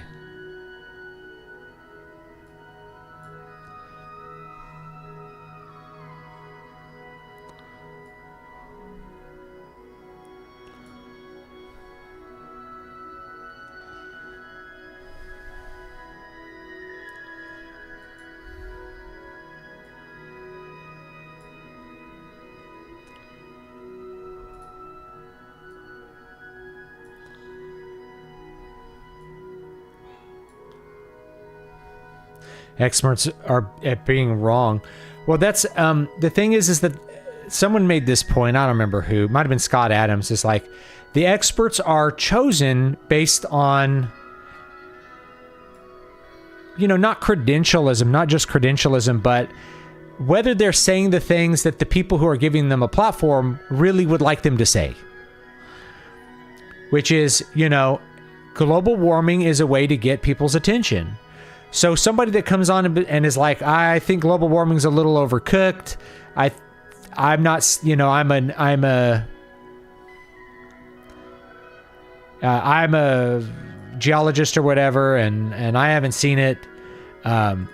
Experts are at being wrong. Well, that's the thing is that someone made this point. I don't remember who. It might have been Scott Adams. It's like the experts are chosen based on, not credentialism, not just credentialism, but whether they're saying the things that the people who are giving them a platform really would like them to say. Which is, global warming is a way to get people's attention. So somebody that comes on and is like, I think global warming's a little overcooked. I'm not, I'm a geologist or whatever, and I haven't seen it. The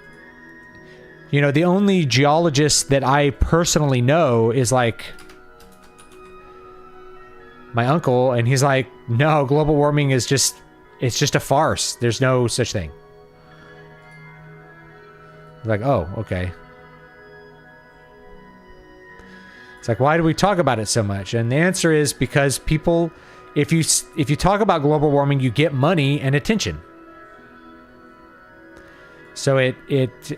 only geologist that I personally know is like my uncle, and he's like, no, global warming is it's just a farce. There's no such thing. Like, oh, okay. It's like, why do we talk about it so much? And the answer is because people, if you talk about global warming, you get money and attention. So it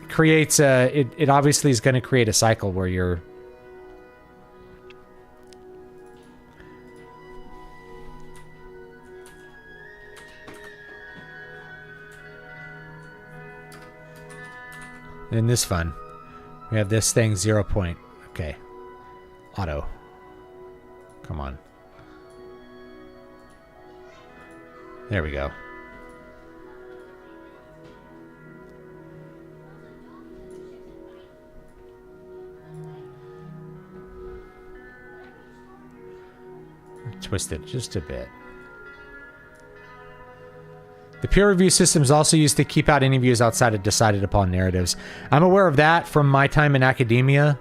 creates it obviously is going to create a cycle where you're in this fun. We have this thing 0 point. Okay. Auto. Come on. There we go. Twist it just a bit. The peer review system is also used to keep out any views outside of decided upon narratives. I'm aware of that from my time in academia.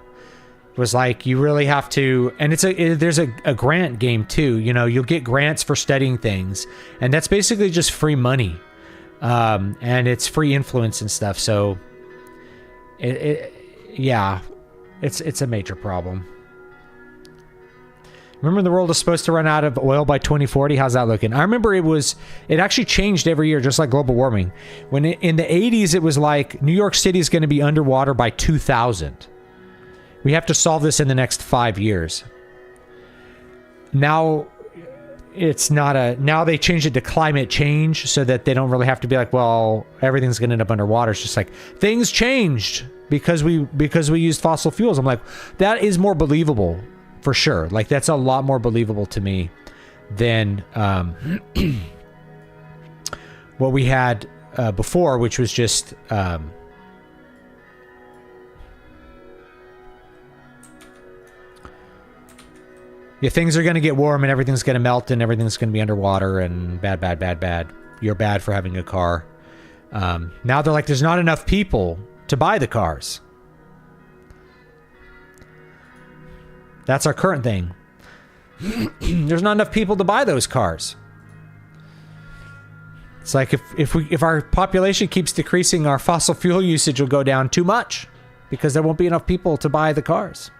It was like, you really have to, and there's a grant game too. You'll get grants for studying things, and that's basically just free money. And it's free influence and stuff. So it's a major problem. Remember, the world is supposed to run out of oil by 2040. How's that looking? I remember it actually changed every year, just like global warming. When in the 80s, it was like New York City is going to be underwater by 2000. We have to solve this in the next 5 years. Now, now they changed it to climate change so that they don't really have to be like, well, everything's going to end up underwater. It's just like, things changed because we used fossil fuels. I'm like, that is more believable. For sure. Like, that's a lot more believable to me than what we had before, which was just things are going to get warm and everything's going to melt and everything's going to be underwater and bad. You're bad for having a car. Now they're like, there's not enough people to buy the cars. That's our current thing. There's not enough people to buy those cars. It's like if our population keeps decreasing, our fossil fuel usage will go down too much because there won't be enough people to buy the cars.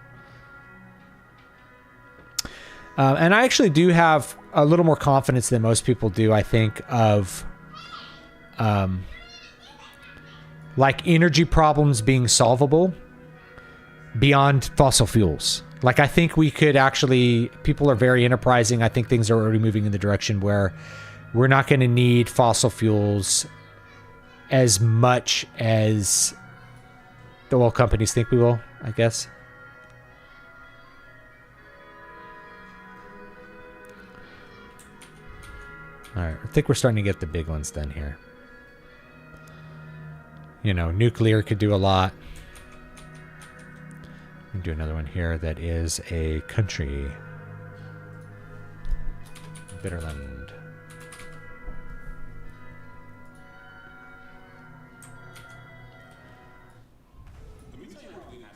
And I actually do have a little more confidence than most people do, I think, of like energy problems being solvable beyond fossil fuels. Like, I think we could actually, people are very enterprising. I think things are already moving in the direction where we're not going to need fossil fuels as much as the oil companies think we will, I guess. All right, I think we're starting to get the big ones done here. You know, nuclear could do a lot. We can do another one here that is a country. Bitterland.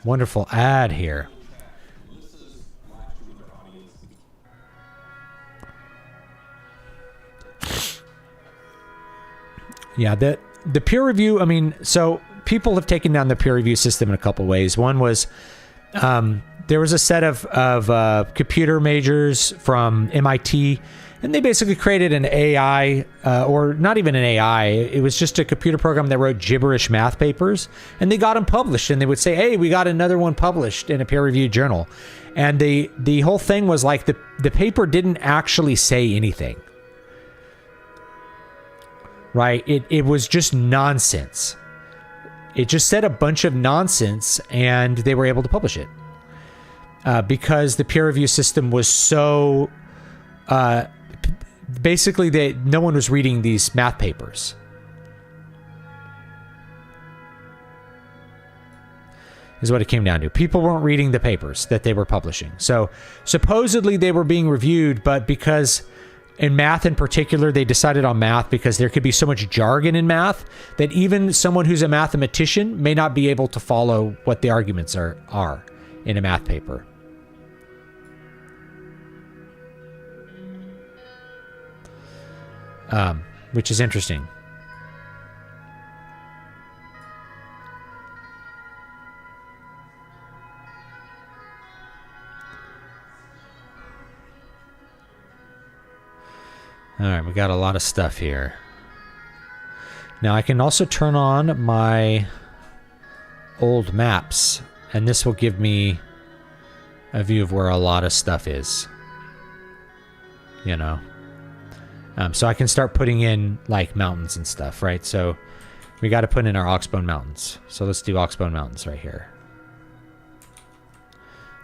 Wonderful ad here. Yeah, the peer review, I mean, so people have taken down the peer review system in a couple ways. One was there was a set of computer majors from MIT, and they basically created an AI, or not even an AI. It was just a computer program that wrote gibberish math papers, and they got them published, and they would say, hey, we got another one published in a peer-reviewed journal. And the whole thing was like the paper didn't actually say anything. Right? It was just nonsense. It just said a bunch of nonsense, and they were able to publish it. Because the peer review system was so... basically, no one was reading these math papers. Is what it came down to. People weren't reading the papers that they were publishing. So supposedly they were being reviewed, but because... in math in particular, they decided on math because there could be so much jargon in math that even someone who's a mathematician may not be able to follow what the arguments are in a math paper. Which is interesting. All right, we got a lot of stuff here. Now I can also turn on my old maps, and this will give me a view of where a lot of stuff is. You know, so I can start putting in like mountains and stuff, right? So we got to put in our Oxbone Mountains. So let's do Oxbone Mountains right here.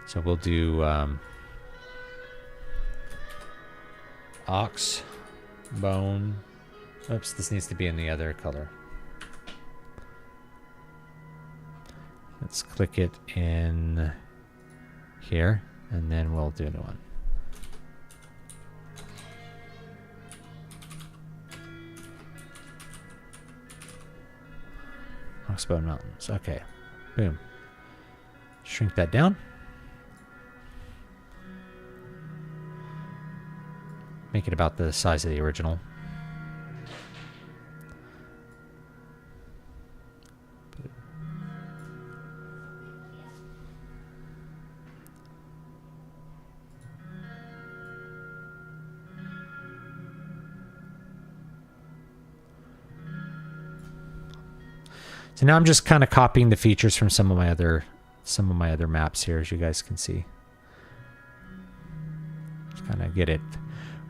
So we'll do Oxbone. Oops, this needs to be in the other color. Let's click it in here, and then we'll do a new one. Oxbone Mountains. Okay. Boom. Shrink that down. Make it about the size of the original. So now I'm just kind of copying the features from some of my other maps here, as you guys can see. Just kind of get it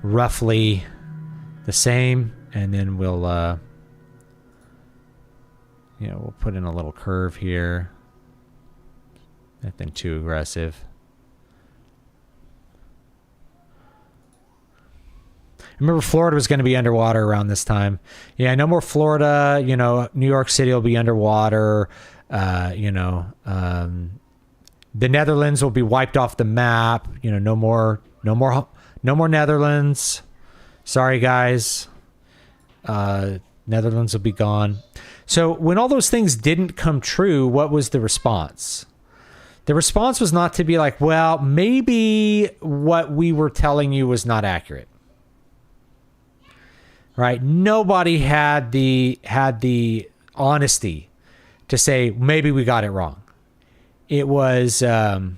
roughly the same, and then we'll we'll put in a little curve here. Nothing too aggressive. Remember, Florida was going to be underwater around this time. Yeah, no more Florida. You know, New York City will be underwater. The Netherlands will be wiped off the map. You know, no more Netherlands. Sorry, guys. Netherlands will be gone. So when all those things didn't come true, what was the response? The response was not to be like, well, maybe what we were telling you was not accurate. right? Nobody had the honesty to say maybe we got it wrong. It was it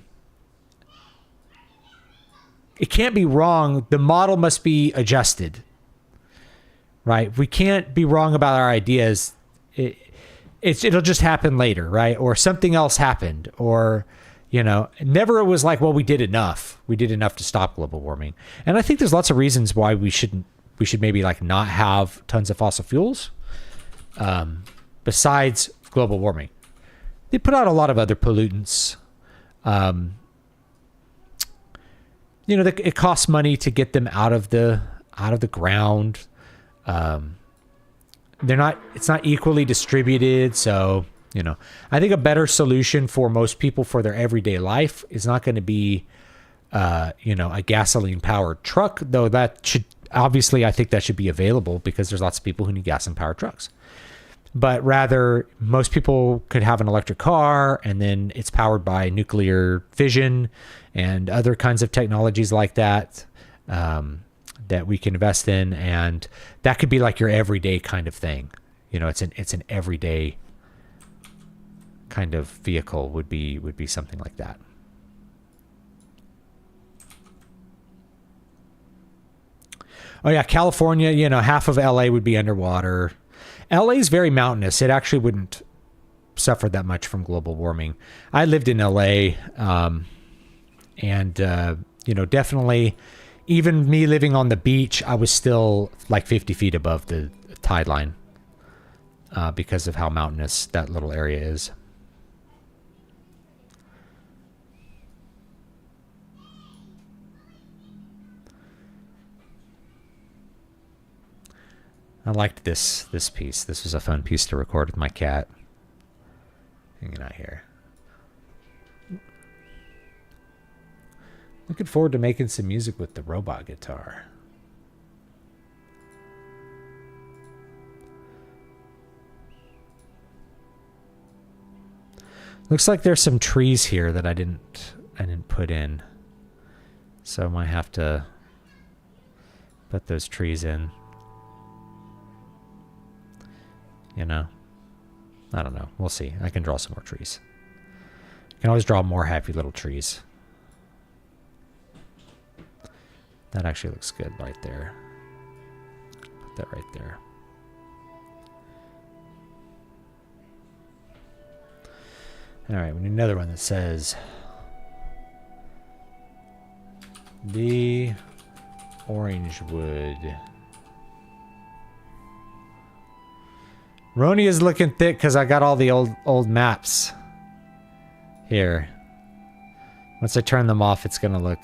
can't be wrong. The model must be adjusted, right? We can't be wrong about our ideas. It'll just happen later, right? Or something else happened, or never it was like, well, we did enough. We did enough to stop global warming. And I think there's lots of reasons why we should maybe like not have tons of fossil fuels, besides global warming. They put out a lot of other pollutants. It costs money to get them out of the ground. It's not equally distributed. So, I think a better solution for most people for their everyday life is not going to be, a gasoline powered truck, though that should, obviously, I think that should be available because there's lots of people who need gas and powered trucks. But rather, most people could have an electric car, and then it's powered by nuclear fission and other kinds of technologies like that, that we can invest in. And that could be like your everyday kind of thing. It's an everyday kind of vehicle would be something like that. Oh yeah, California, half of LA would be underwater. LA is very mountainous. It actually wouldn't suffer that much from global warming. I lived in LA, and definitely, even me living on the beach, I was still like 50 feet above the tide line, because of how mountainous that little area is. I liked this piece. This was a fun piece to record with my cat hanging out here. Looking forward to making some music with the robot guitar. Looks like there's some trees here that I didn't put in. So I might have to put those trees in. I don't know. We'll see. I can draw some more trees. I can always draw more happy little trees. That actually looks good right there. Put that right there. All right, we need another one that says the orange wood. Roni is looking thick because I got all the old maps here. Once I turn them off, it's going to look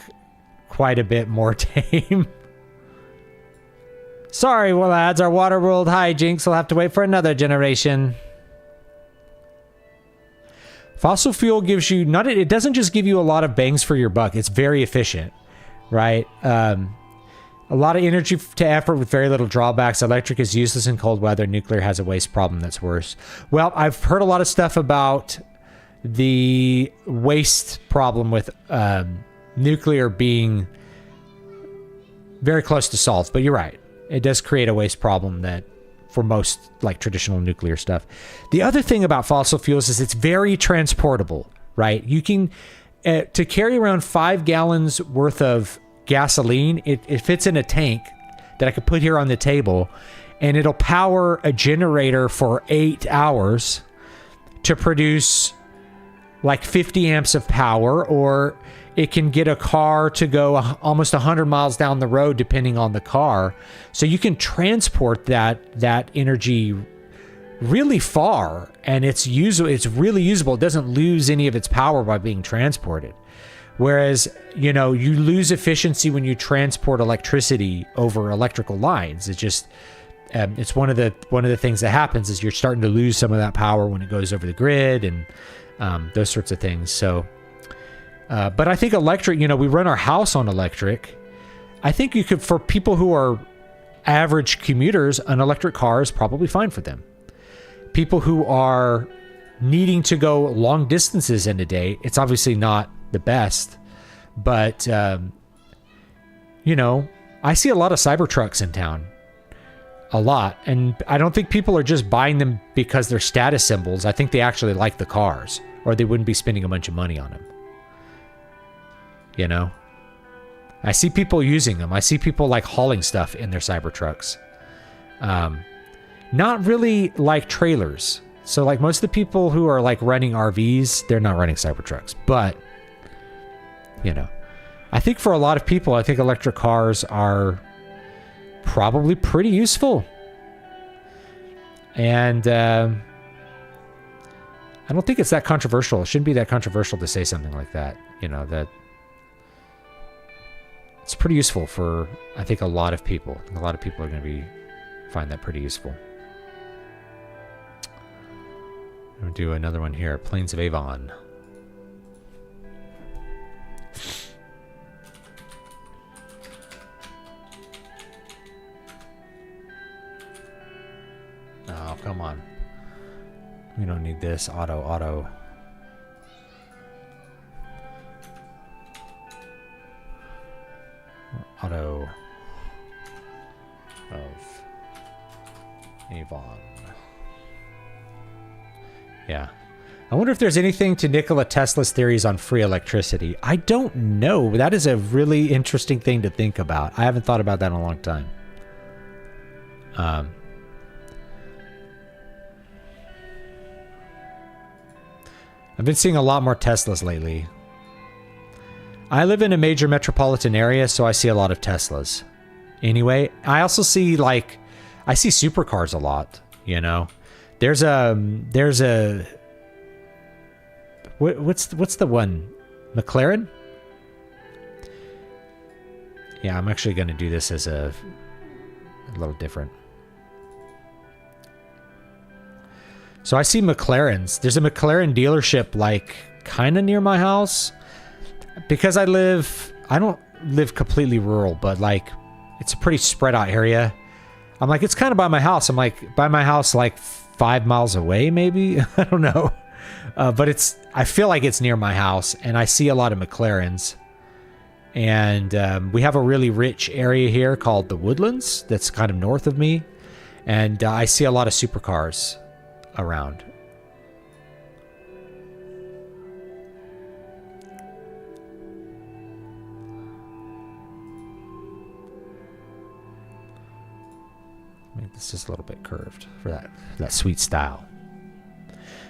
quite a bit more tame. Sorry, well, lads, our water world hijinks will have to wait for another generation. Fossil fuel gives you, it doesn't just give you a lot of bangs for your buck. It's very efficient, right? A lot of energy to effort with very little drawbacks. Electric is useless in cold weather. Nuclear has a waste problem that's worse. Well, I've heard a lot of stuff about the waste problem with nuclear being very close to solved, but you're right. It does create a waste problem that for most like traditional nuclear stuff. The other thing about fossil fuels is it's very transportable, right? You can, to carry around 5 gallons worth of gasoline, it fits in a tank that I could put here on the table, and it'll power a generator for 8 hours to produce like 50 amps of power, or it can get a car to go almost 100 miles down the road depending on the car. So you can transport that energy really far, and it's really usable. It doesn't lose any of its power by being transported. Whereas, you lose efficiency when you transport electricity over electrical lines. It's just, it's one of the things that happens is you're starting to lose some of that power when it goes over the grid and those sorts of things. So, but I think electric, we run our house on electric. I think you could, for people who are average commuters, an electric car is probably fine for them. People who are needing to go long distances in a day, it's obviously not the best, but I see a lot of Cybertrucks in town. a lot. And I don't think people are just buying them because they're status symbols. I think they actually like the cars, or they wouldn't be spending a bunch of money on them. You know? I see people using them. I see people like hauling stuff in their Cybertrucks. Not really like trailers. So like most of the people who are like running RVs, they're not running Cybertrucks. But, you know, I think for a lot of people, I think electric cars are probably pretty useful. And I don't think it's that controversial. It shouldn't be that controversial to say something like that. You know, that it's pretty useful for, I think, a lot of people. A lot of people are going to find that pretty useful. I'm going to do another one here. Plains of Avon. Oh, come on. We don't need this. Auto. Auto of Avon. Yeah. I wonder if there's anything to Nikola Tesla's theories on free electricity. I don't know. That is a really interesting thing to think about. I haven't thought about that in a long time. I've been seeing a lot more Teslas lately. I live in a major metropolitan area, so I see a lot of Teslas. Anyway, I also see I see supercars a lot, you know. There's a what's the one? McLaren? Yeah, I'm actually going to do this as a little different. So I see McLarens. There's a McLaren dealership like kind of near my house. Because I don't live completely rural, but like it's a pretty spread out area. I'm like, it's kind of by my house. I'm like, by my house, like 5 miles away, maybe. I don't know. But I feel like it's near my house, and I see a lot of McLarens. And we have a really rich area here called the Woodlands that's kind of north of me. And I see a lot of supercars around. Make this just a little bit curved for that sweet style.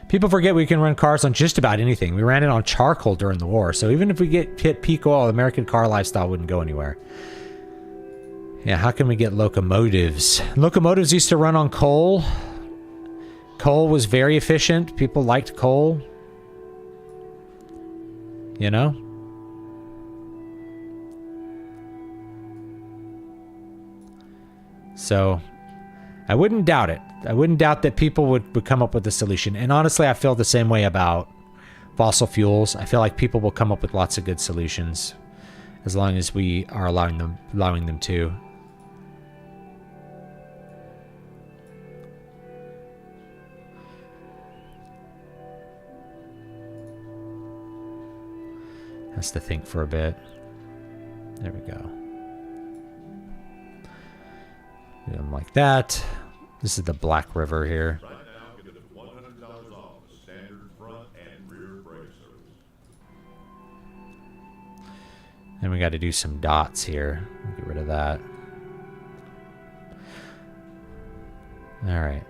People forget we can run cars on just about anything. We ran it on charcoal during the war, so even if we hit peak oil, the American car lifestyle wouldn't go anywhere. Yeah, how can we get locomotives? Locomotives used to run on coal. Coal was very efficient. People liked coal. You know? So I wouldn't doubt it. I wouldn't doubt that people would come up with a solution. And honestly, I feel the same way about fossil fuels. I feel like people will come up with lots of good solutions as long as we are allowing them to. Has to think for a bit. There we go. Do them like that. This is the Black River here. Right now, get $100 off the standard front and rear brake service. Then we got to do some dots here. Get rid of that. All right.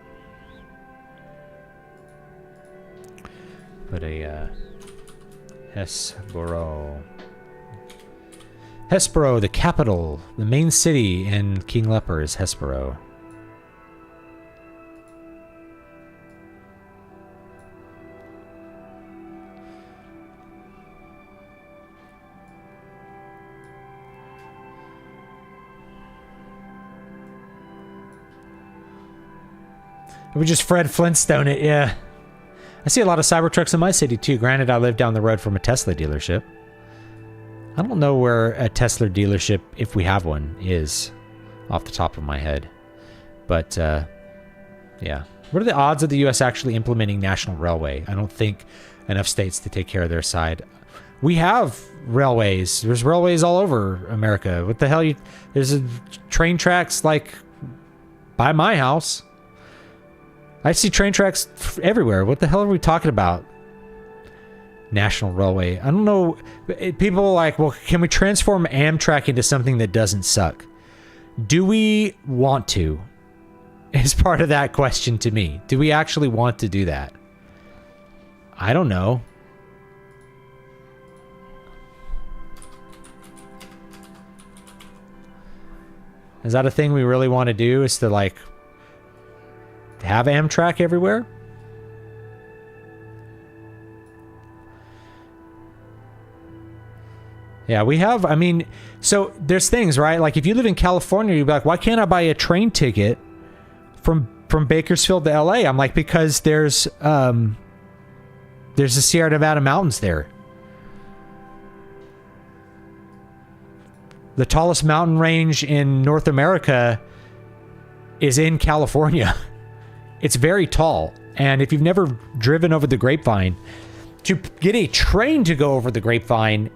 Put a Hesborough. Hesborough, the capital, the main city in King Leopard is Hesborough. We just Fred Flintstone it, yeah. I see a lot of Cybertrucks in my city too. Granted, I live down the road from a Tesla dealership. I don't know where a Tesla dealership, if we have one, is off the top of my head. But, yeah. What are the odds of the U.S. actually implementing national railway? I don't think enough states to take care of their side. We have railways. There's railways all over America. What the hell? There's train tracks like by my house. I see train tracks everywhere. What the hell are we talking about? National Railway. I don't know. People are like, well, can we transform Amtrak into something that doesn't suck? Do we want to? Is part of that question to me. Do we actually want to do that? I don't know. Is that a thing we really want to do? Is to like have Amtrak everywhere? Yeah, we have, I mean, so there's things, right? Like if you live in California, you'd be like, why can't I buy a train ticket from Bakersfield to LA? I'm like, because there's the Sierra Nevada mountains there. The tallest mountain range in North America is in California. It's very tall. And if you've never driven over the Grapevine, to get a train to go over the Grapevine,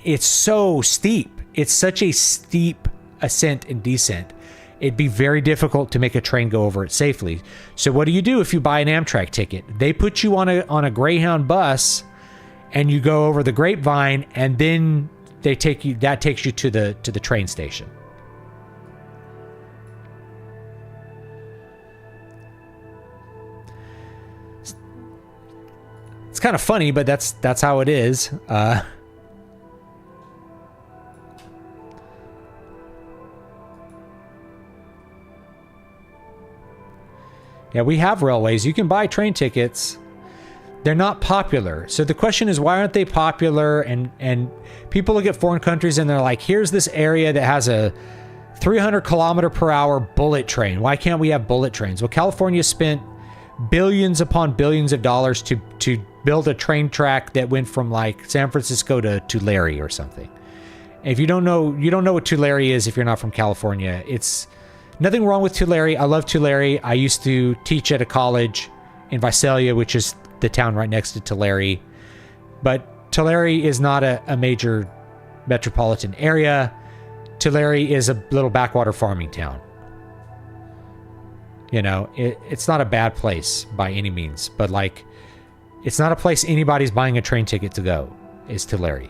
it's so steep. It's such a steep ascent and descent. It'd be very difficult to make a train go over it safely. So what do you do if you buy an Amtrak ticket? They put you on a Greyhound bus and you go over the Grapevine, and then that takes you to the train station. It's kind of funny, but that's how it is. Yeah, we have railways. You can buy train tickets. They're not popular. So the question is, why aren't they popular? And people look at foreign countries and they're like, here's this area that has a 300 kilometer per hour bullet train. Why can't we have bullet trains? Well, California spent billions upon billions of dollars to build a train track that went from like San Francisco to Tulare or something. If you don't know what Tulare is if you're not from California. It's nothing wrong with Tulare. I love Tulare. I used to teach at a college in Visalia, which is the town right next to Tulare. But Tulare is not a major metropolitan area. Tulare is a little backwater farming town. You know, it's not a bad place by any means, but like, it's not a place anybody's buying a train ticket to go, is Tulare.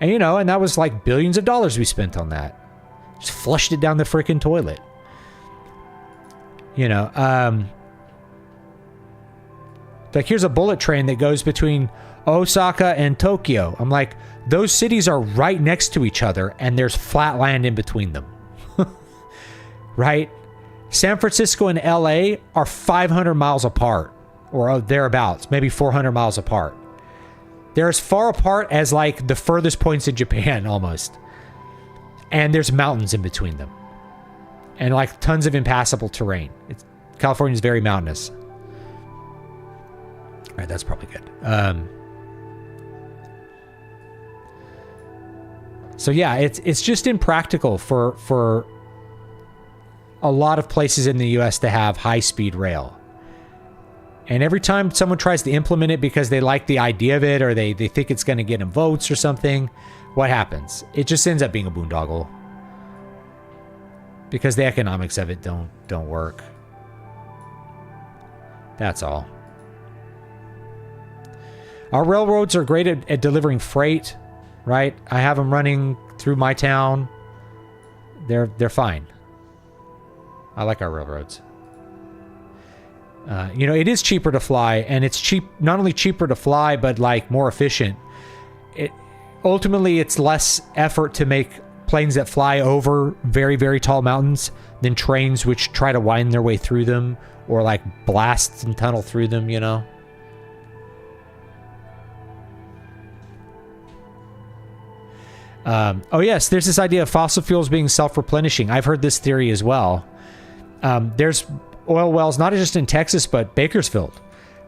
And you know, and that was like billions of dollars we spent on that. Just flushed it down the freaking toilet. You know, like here's a bullet train that goes between Osaka and Tokyo. I'm like, those cities are right next to each other and there's flat land in between them. Right? San Francisco and LA are 500 miles apart, or thereabouts, maybe 400 miles apart. They're as far apart as like the furthest points in Japan almost. And there's mountains in between them. And like tons of impassable terrain. California's very mountainous. All right, that's probably good. So yeah, it's just impractical for a lot of places in the US to have high-speed rail. And every time someone tries to implement it because they like the idea of it or they think it's going to get them votes or something, what happens? It just ends up being a boondoggle. Because the economics of it don't work. That's all. Our railroads are great at delivering freight, right? I have them running through my town. They're fine. I like our railroads. You know, it is cheaper to fly, and it's cheap. Not only cheaper to fly, but like more efficient. Ultimately, it's less effort to make planes that fly over very, very tall mountains than trains which try to wind their way through them or like blast and tunnel through them, you know? Oh yes, there's this idea of fossil fuels being self-replenishing. I've heard this theory as well. There's oil wells, not just in Texas, but Bakersfield,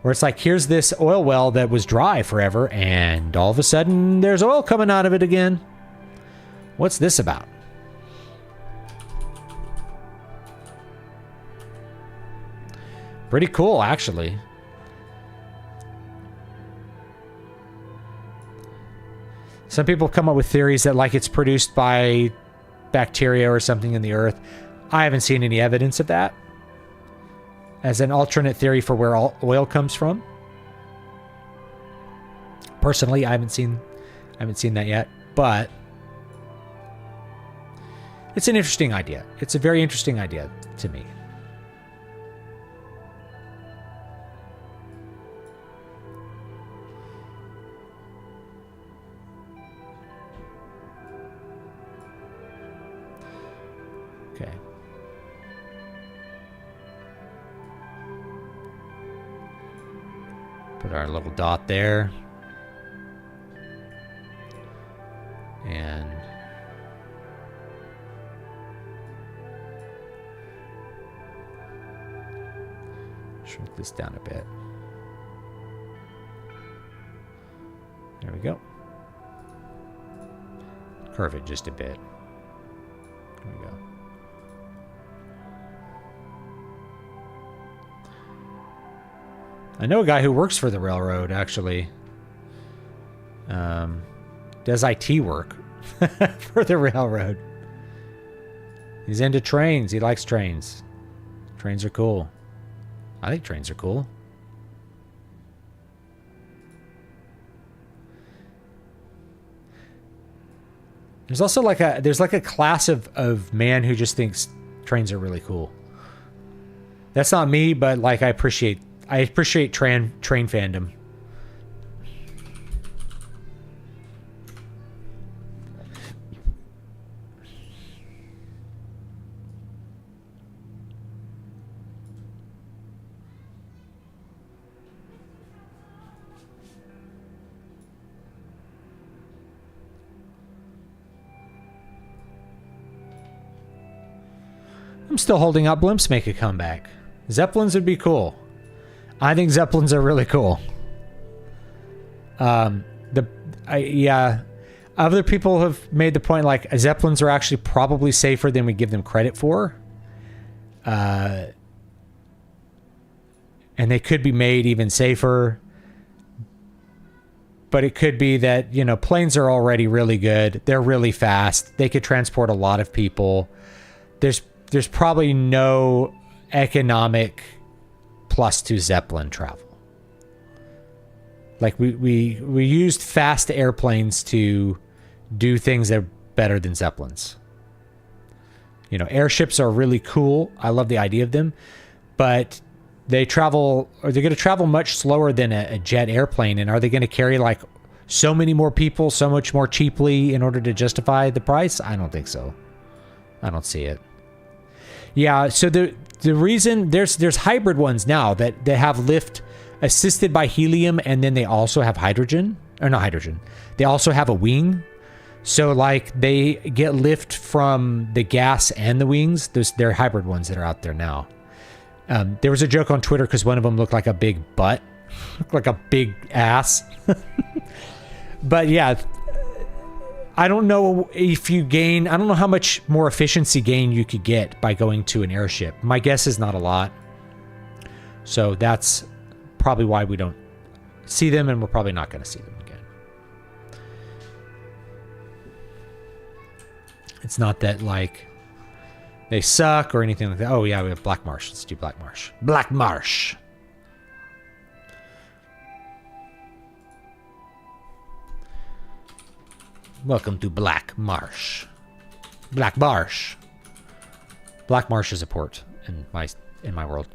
where it's like, here's this oil well that was dry forever, and all of a sudden there's oil coming out of it again. What's this about? Pretty cool, actually. Some people come up with theories that like it's produced by bacteria or something in the earth. I haven't seen any evidence of that as an alternate theory for where oil comes from. Personally, I haven't seen that yet, but it's an interesting idea. It's a very interesting idea to me. Okay. Put our little dot there. And shrink this down a bit. There we go. Curve it just a bit. There we go. I know a guy who works for the railroad, actually. Does IT work for the railroad. He's into trains. He likes trains. Trains are cool. I think trains are cool. There's also like a class of man who just thinks trains are really cool. That's not me, but like I appreciate train fandom. I'm still holding out blimps make a comeback. Zeppelins would be cool. I think Zeppelins are really cool. Yeah, other people have made the point like Zeppelins are actually probably safer than we give them credit for. And they could be made even safer. But it could be that, you know, planes are already really good. They're really fast. They could transport a lot of people. There's probably no economic plus to Zeppelin travel. Like we used fast airplanes to do things that are better than Zeppelins. You know, airships are really cool. I love the idea of them, but they're going to travel much slower than a jet airplane. And are they going to carry like so many more people so much more cheaply in order to justify the price? I don't think so. I don't see it. Yeah, so the reason there's hybrid ones now that have lift assisted by helium, and then they also have hydrogen, or not hydrogen. They also have a wing. So like they get lift from the gas and the wings. They're hybrid ones that are out there now. There was a joke on Twitter because one of them looked like a big butt, looked like a big ass. But yeah, I don't know if you gain, I don't know how much more efficiency gain you could get by going to an airship. My guess is not a lot. So that's probably why we don't see them, and we're probably not going to see them again. It's not that like they suck or anything like that. Oh yeah, we have Black Marsh. Let's do Black Marsh. Black Marsh. Welcome to Black Marsh. Black Marsh. Black Marsh is a port in my world.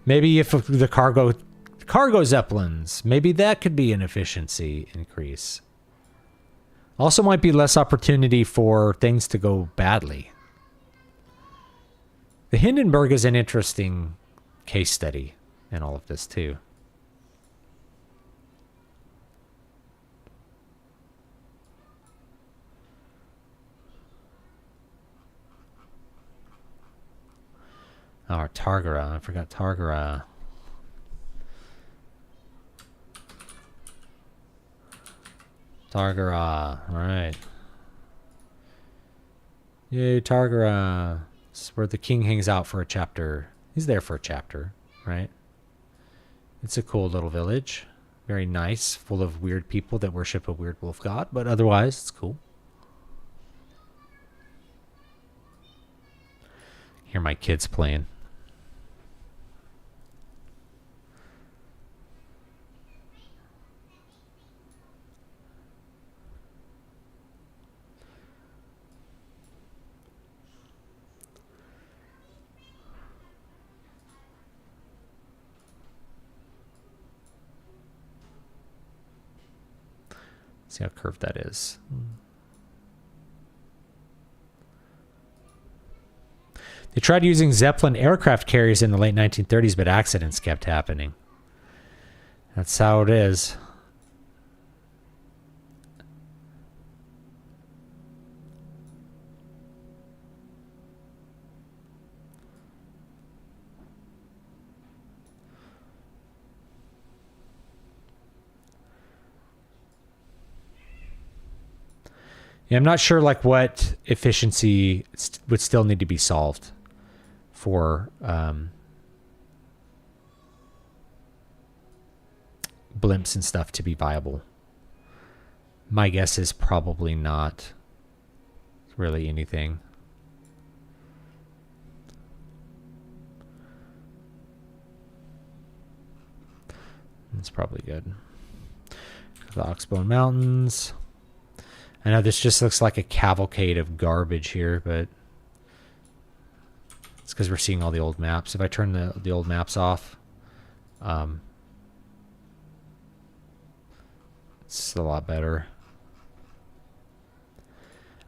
Maybe if the cargo zeppelins, maybe that could be an efficiency increase. Also might be less opportunity for things to go badly. The Hindenburg is an interesting case study in all of this too. Oh, Targara. I forgot Targara. Targara. All right. Yay, Targara. This is where the king hangs out for a chapter. He's there for a chapter, right? It's a cool little village. Very nice, full of weird people that worship a weird wolf god, but otherwise, it's cool. Hear my kids playing. See how curved that is. They tried using Zeppelin aircraft carriers in the late 1930s, but accidents kept happening. That's how it is. Yeah, I'm not sure like what efficiency would still need to be solved for blimps and stuff to be viable. My guess is probably not really anything. That's probably good. The Oxbow Mountains. I know this just looks like a cavalcade of garbage here, but it's because we're seeing all the old maps. If I turn the old maps off, it's a lot better.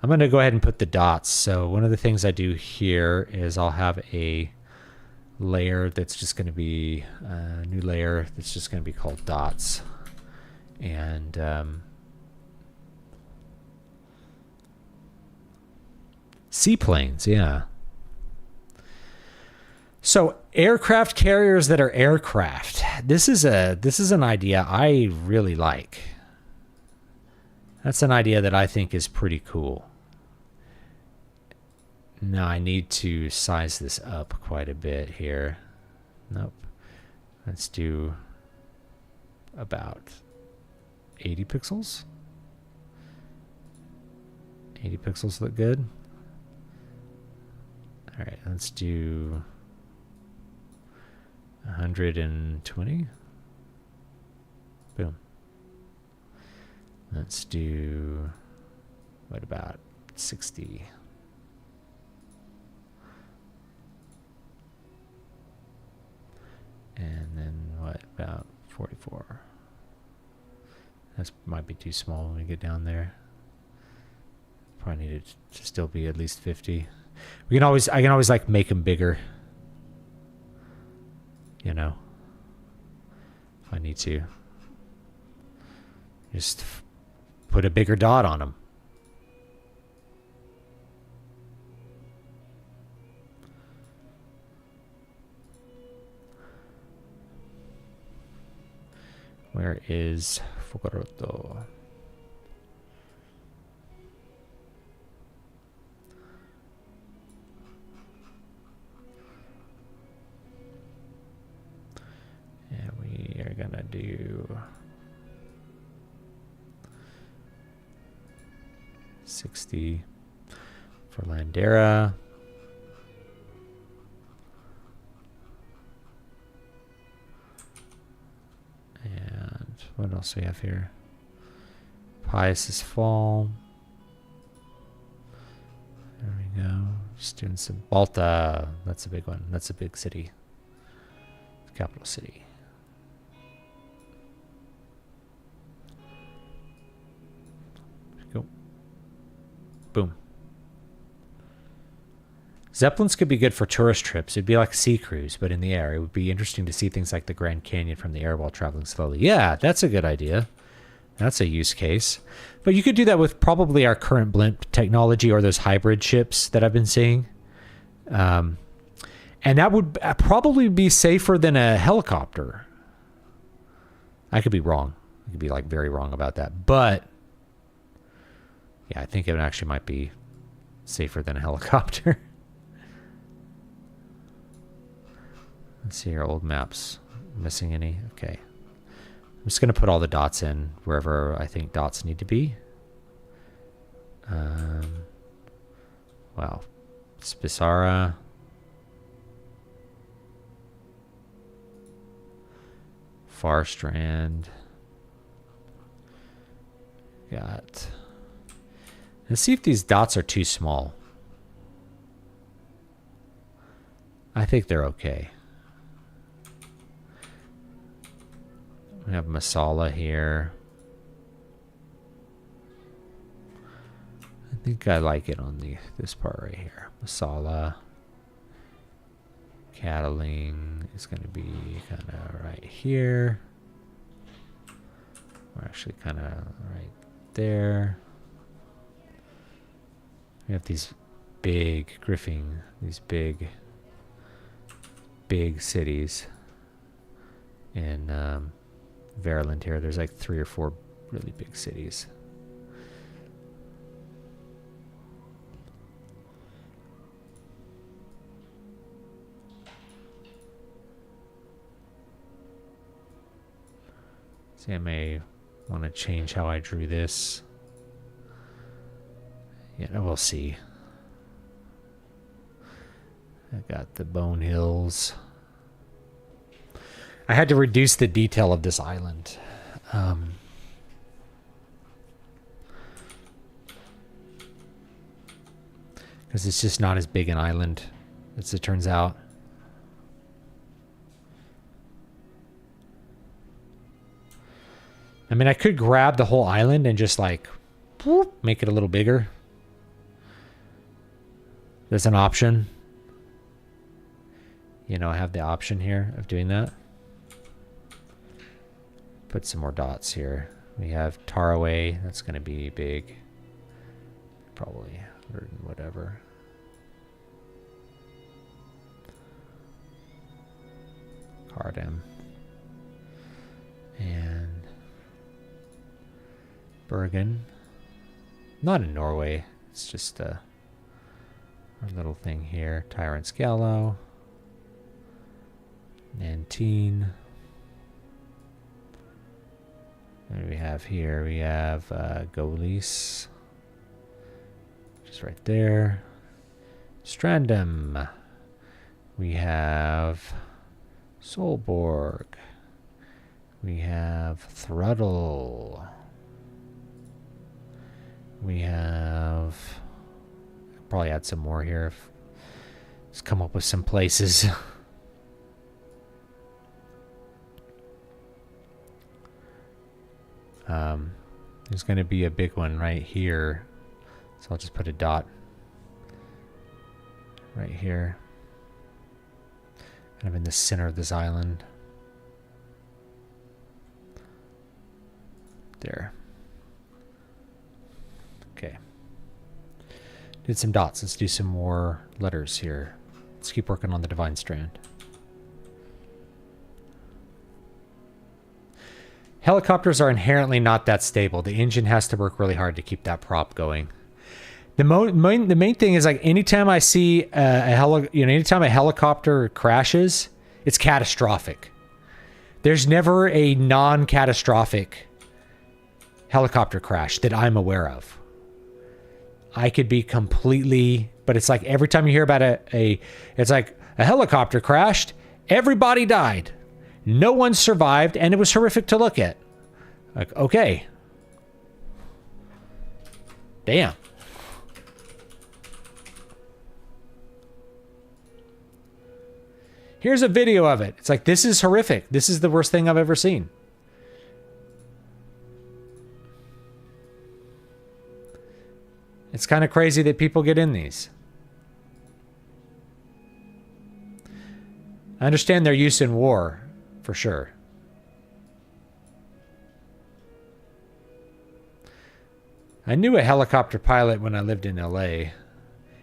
I'm going to go ahead and put the dots. So one of the things I do here is I'll have a layer that's just going to be a new layer that's just going to be called dots. And seaplanes, yeah. So aircraft carriers that are aircraft. This is an idea I really like. That's an idea that I think is pretty cool. Now I need to size this up quite a bit here. Nope. Let's do about 80 pixels. 80 pixels look good. All right, let's do 120. Boom. Let's do, what about 60? And then what about 44? That might be too small when we get down there. Probably need it to still be at least 50. I can always like make them bigger. You know, if I need to. Just put a bigger dot on them. Where is Fukuroto? And we are gonna do 60 for Landera. And what else do we have here? Pious Fall. There we go. Just doing some Balta. That's a big one. That's a big city. Capital city. Go. Boom. Zeppelins could be good for tourist trips. It'd be like a sea cruise, but in the air. It would be interesting to see things like the Grand Canyon from the air while traveling slowly. Yeah, that's a good idea. That's a use case. But you could do that with probably our current blimp technology or those hybrid ships that I've been seeing. And that would probably be safer than a helicopter. I could be wrong. I could be like very wrong about that. But yeah, I think it actually might be safer than a helicopter. Let's see your old maps. Missing any? Okay. I'm just going to put all the dots in wherever I think dots need to be. Wow. Spisara. far strand. Got... Let's see if these dots are too small. I think they're okay. We have masala here. I think I like it on this part right here. Masala. Cattling is going to be kind of right here. Or actually kind of right there. We have these big griffing, these big cities in Veruland here. There's like 3 or 4 really big cities. See, I may want to change how I drew this. Yeah, we'll see. I got the Bone Hills. I had to reduce the detail of this island. Because it's just not as big an island as it turns out. I mean, I could grab the whole island and just like whoop, make it a little bigger. There's an option. You know, I have the option here of doing that. Put some more dots here. We have Taraway. That's going to be big. Probably 100 and whatever. Cardam. And Bergen. Not in Norway. It's just our little thing here. Tyrant's Gallo. Nantine. And we have here, we have Golis. Just right there. Strandham. We have Solborg. We have Thruttle. We have... I'll probably add some more here. Let's come up with some places. There's going to be a big one right here. So I'll just put a dot right here. Kind of in the center of this island. There. Okay. Did some dots. Let's do some more letters here. Let's keep working on the Divine Strand. Helicopters are inherently not that stable. The engine has to work really hard to keep that prop going. The main thing is, like, anytime I see anytime a helicopter crashes, it's catastrophic. There's never a non-catastrophic helicopter crash that I'm aware of. I could be completely, but it's like every time you hear about it's like a helicopter crashed, everybody died. No one survived, and it was horrific to look at. Like, okay. Damn. Here's a video of it. It's like, this is horrific. This is the worst thing I've ever seen. It's kind of crazy that people get in these. I understand their use in war. For sure. I knew a helicopter pilot when I lived in LA.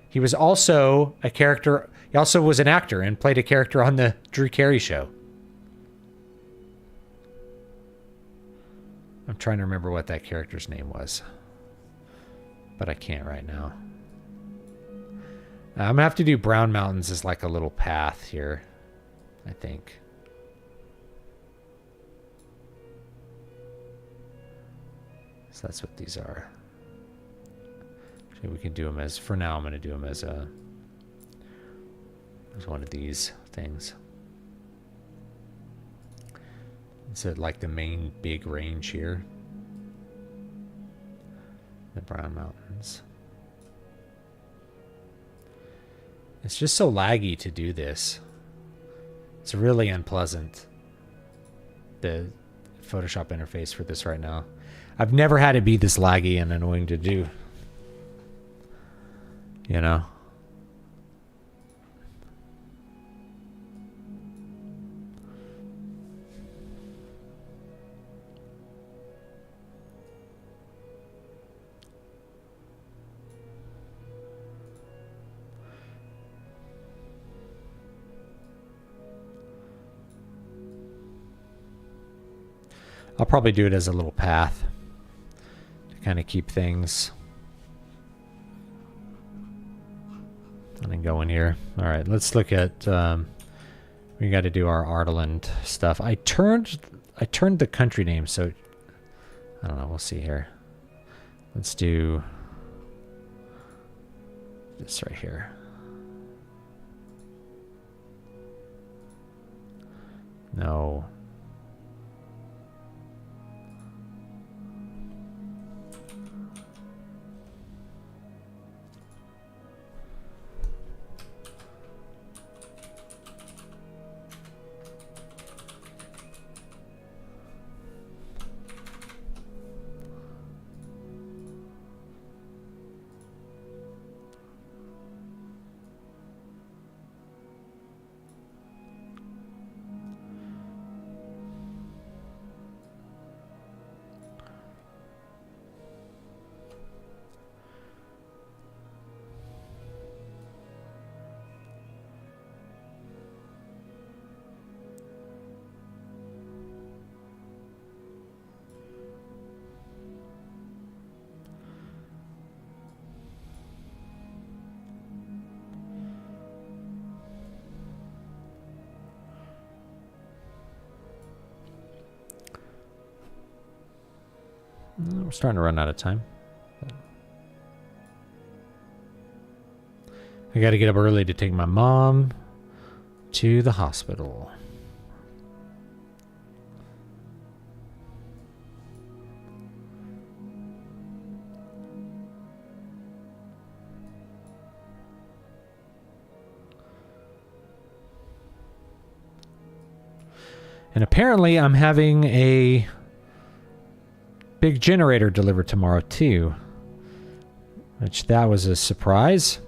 He was also a character. He also was an actor and played a character on the Drew Carey show. I'm trying to remember what that character's name was. But I can't right now. I'm gonna have to do Brown Mountains as like a little path here, I think. So that's what these are. Actually, we can do them as, for now, I'm going to do them as one of these things. Is it like the main big range here? The Brown Mountains. It's just so laggy to do this. It's really unpleasant, the Photoshop interface for this right now. I've never had it be this laggy and annoying to do. You know? I'll probably do it as a little path to kind of keep things. And then go in here. All right, let's look at. We got to do our Ardaland stuff. I turned the country name, so I don't know. We'll see here. Let's do this right here. No. We're starting to run out of time. I got to get up early to take my mom to the hospital. And apparently I'm having a big generator delivered tomorrow too, which that was a surprise.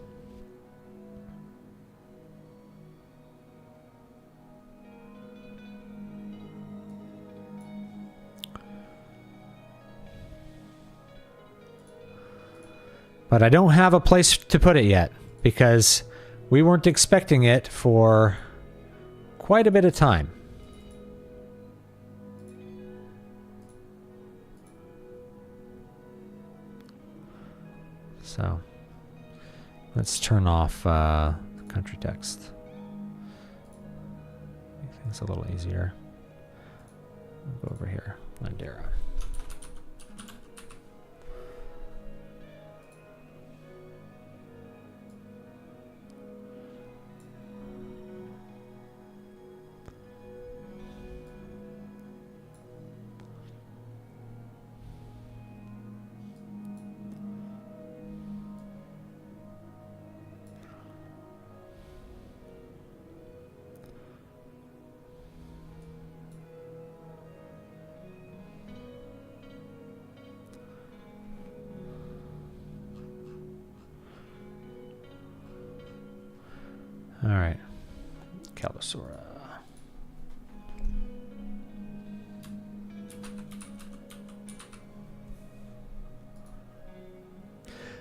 But I don't have a place to put it yet because we weren't expecting it for quite a bit of time. So let's turn off country text. Make things a little easier. We'll go over here, Landera. All right, Calvasaura.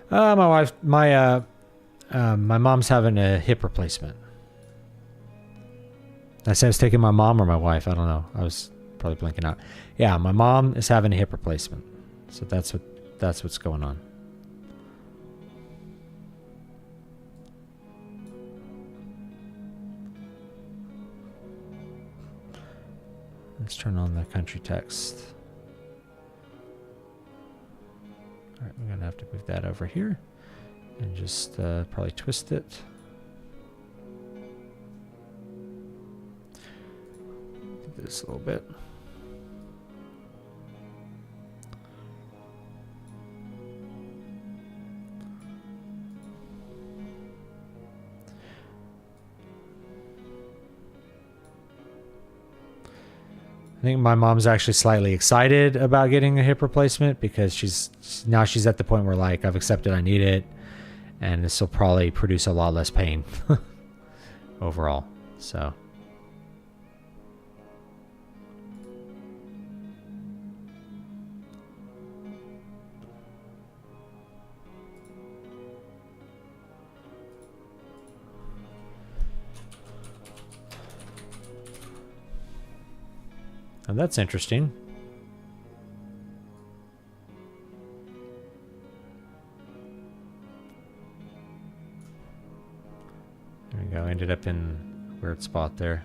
My mom's having a hip replacement. I said I was taking my mom or my wife. I don't know. I was probably blinking out. Yeah, my mom is having a hip replacement, so that's what's going on. Let's turn on the country text. All right, we're going to have to move that over here and just probably twist it. Do this a little bit. I think my mom's actually slightly excited about getting a hip replacement because she's at the point where like I've accepted I need it, and this will probably produce a lot less pain overall. So. Oh, that's interesting. There we go. Ended up in a weird spot there.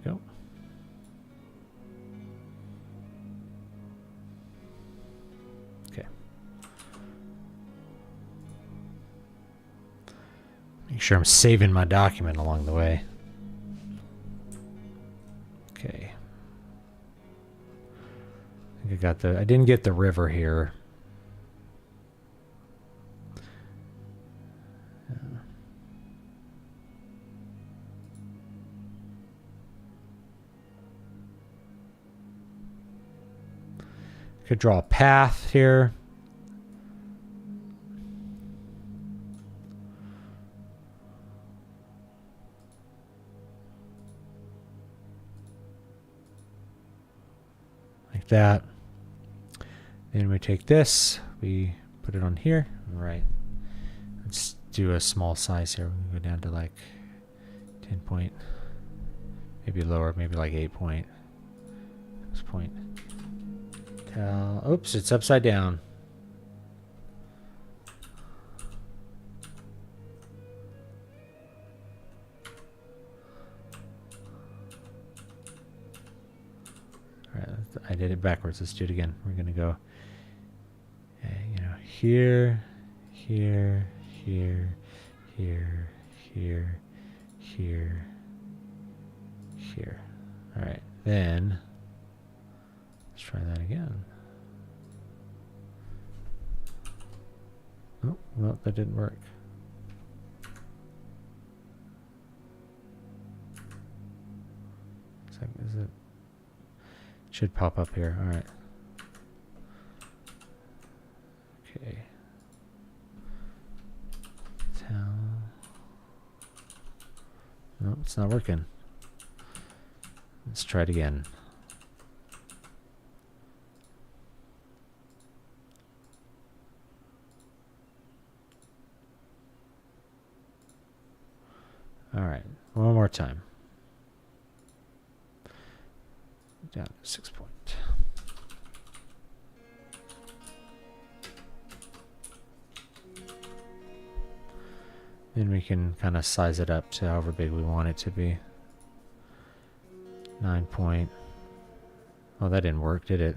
Go. Okay. Make sure I'm saving my document along the way. Okay. I think I didn't get the river here. Could draw a path here. Like that. Then we take this, we put it on here. All right. Let's do a small size here. We can go down to like 10 point, maybe lower, maybe like 8 point. 6 point. Oops, it's upside down. All right, I did it backwards. Let's do it again. We're gonna go, you know, here, here, here, here, here, here, here. All right, then. Let's try that again. Oh, well, that didn't work. Is it? Should pop up here. All right. Okay. Town. No, it's not working. Let's try it again. All right, one more time. Down to 6 point. Then we can kind of size it up to however big we want it to be. 9 point. Oh, that didn't work, did it?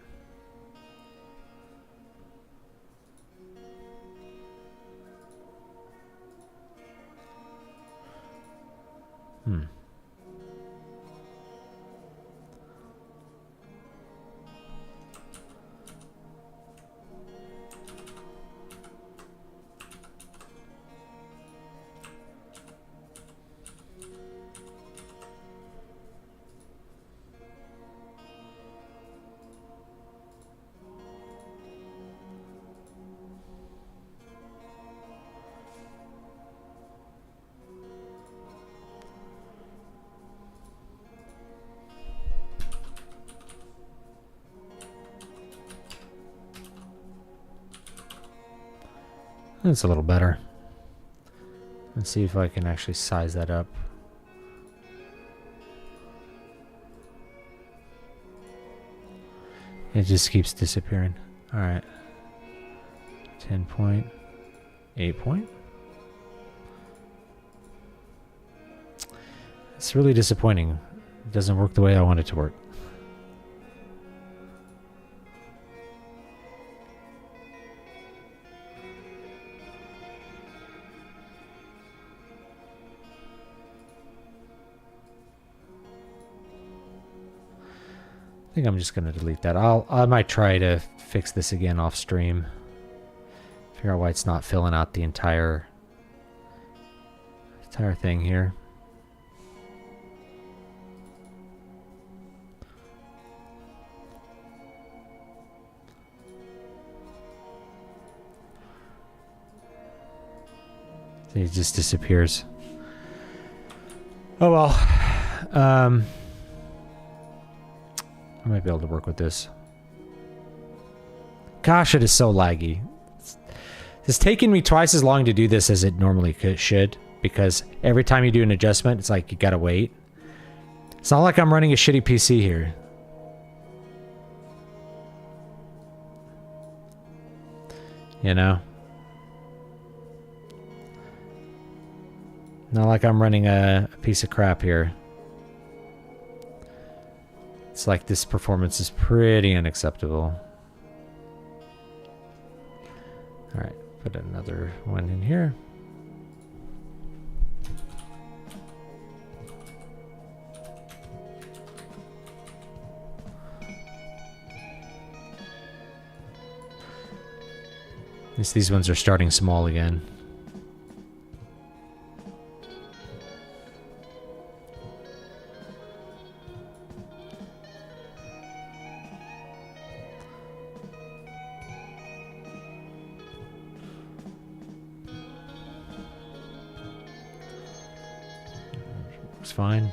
That's a little better. Let's see if I can actually size that up. It just keeps disappearing. All right. 10 point. 8 point. It's really disappointing. It doesn't work the way I want it to work. I think I'm just going to delete that. I might try to fix this again off stream. Figure out why it's not filling out the entire thing here. See, it just disappears. Oh well. I might be able to work with this. Gosh, it is so laggy. It's taking me twice as long to do this as it normally should, because every time you do an adjustment, it's like you gotta wait. It's not like I'm running a shitty PC here. You know? Not like I'm running a piece of crap here. It's like this performance is pretty unacceptable. Alright, put another one in here. At least these ones are starting small again. Fine.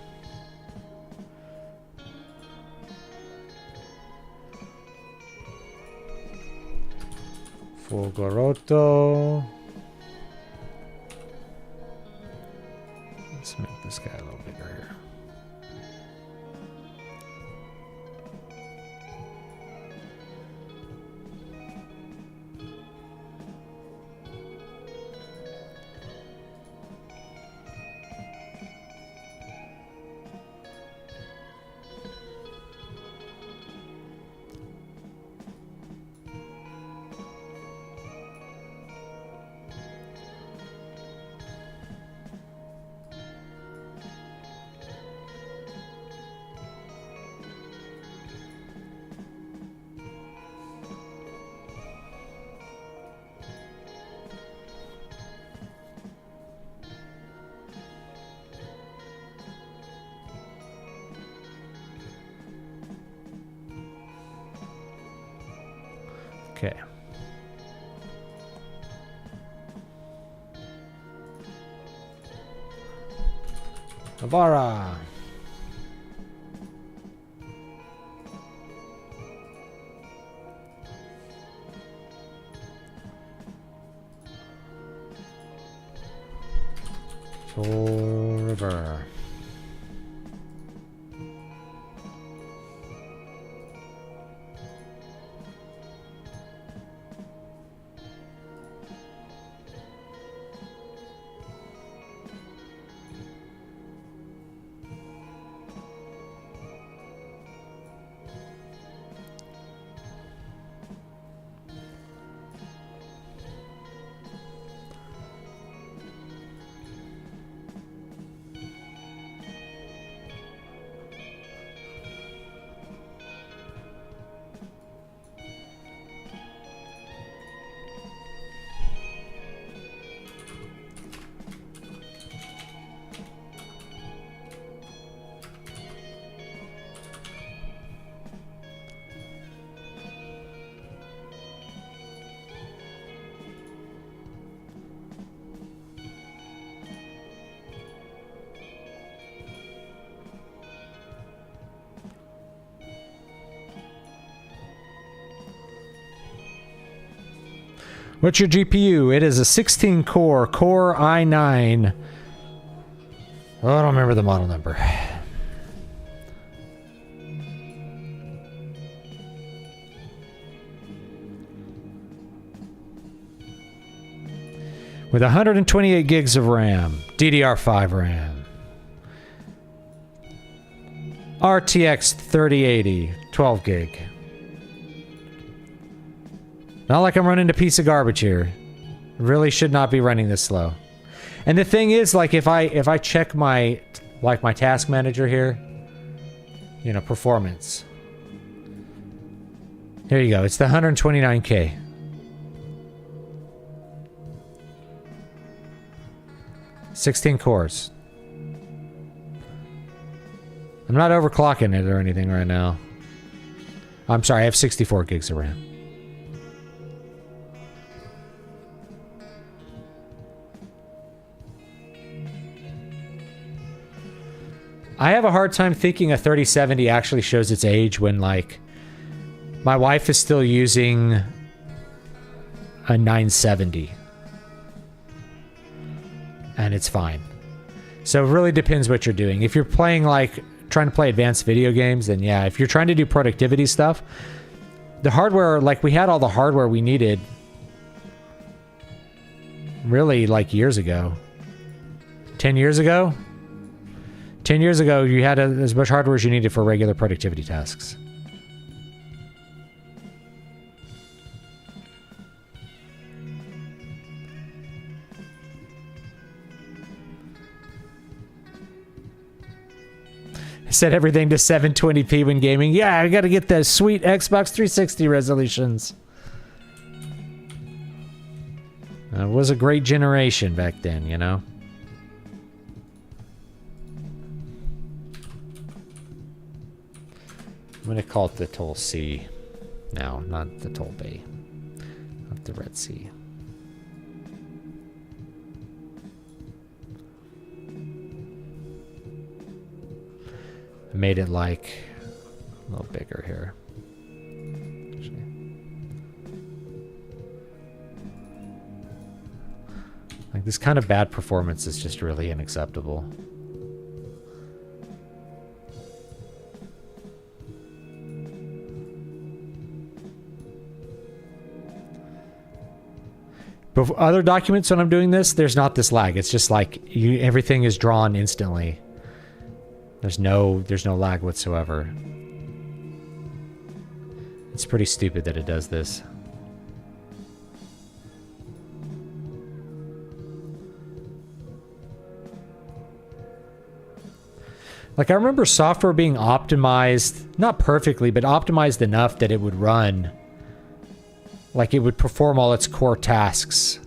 Fulgoroto. Let's make this guy a little bigger here. Okay. Avara. River. What's your GPU? It is a 16 core Core i9. Oh, I don't remember the model number. With 128 gigs of RAM, DDR5 RAM. RTX 3080, 12 gig. Not like I'm running a piece of garbage here. Really should not be running this slow. And the thing is, like, if I check my task manager here, you know, performance. Here you go. It's the 129K. "16 cores. I'm not overclocking it or anything right now. I'm sorry, I have 64 gigs of RAM. I have a hard time thinking a 3070 actually shows its age when, like, my wife is still using a 970. And it's fine. So it really depends what you're doing. If you're playing, like, trying to play advanced video games, then yeah. If you're trying to do productivity stuff, the hardware, like, we had all the hardware we needed really, like, years ago. 10 years ago? 10 years ago, you had as much hardware as you needed for regular productivity tasks. Set everything to 720p when gaming. Yeah, I gotta get the sweet Xbox 360 resolutions. It was a great generation back then, you know? I'm gonna call it the Toll C. No, not the Toll Bay. Not the Red Sea. I made it, like, a little bigger here. Like, this kind of bad performance is just really unacceptable. But for other documents, when I'm doing this, there's not this lag. It's just like everything is drawn instantly. There's no lag whatsoever. It's pretty stupid that it does this. Like, I remember software being optimized, not perfectly, but optimized enough that it would run. Like, it would perform all its core tasks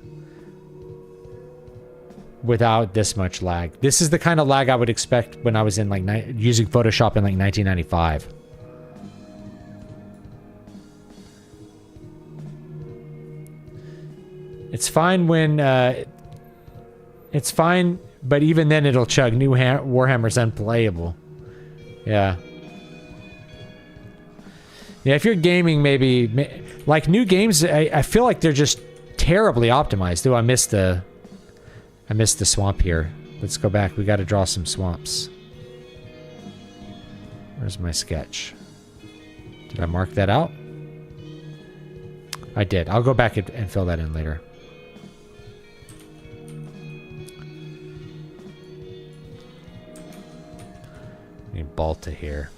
without this much lag. This is the kind of lag I would expect when I was in, like, using Photoshop in, like, 1995. It's fine when, it's fine, but even then it'll chug. New Warhammer's unplayable. Yeah. Yeah, if you're gaming, maybe... Like, new games, I feel like they're just terribly optimized. Ooh, I missed the swamp here. Let's go back. We got to draw some swamps. Where's my sketch? Did I mark that out? I did. I'll go back and fill that in later. Need Balta here.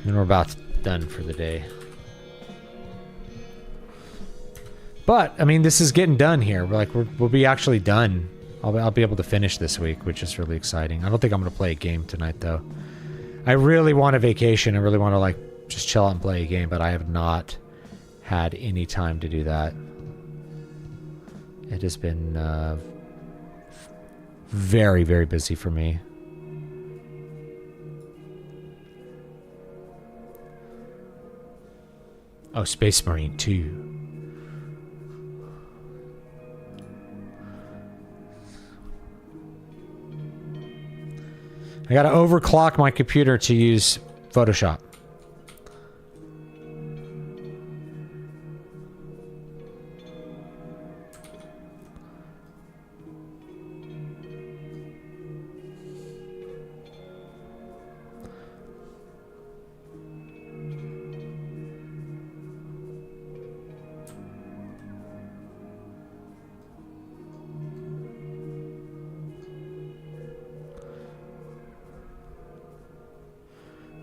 And we're about done for the day. But, I mean, this is getting done here. We'll be actually done. I'll be able to finish this week, which is really exciting. I don't think I'm going to play a game tonight, though. I really want a vacation. I really want to, like, just chill out and play a game, but I have not had any time to do that. It has been very, very busy for me. Oh, Space Marine 2. I gotta overclock my computer to use Photoshop.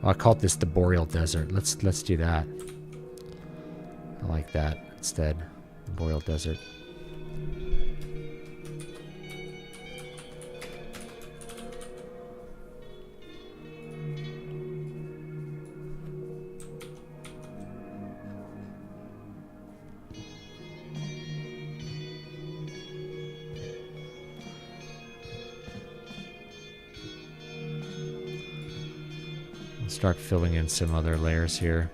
I call this the Boreal Desert. Let's do that. I like that instead. The Boreal Desert. Start filling in some other layers here.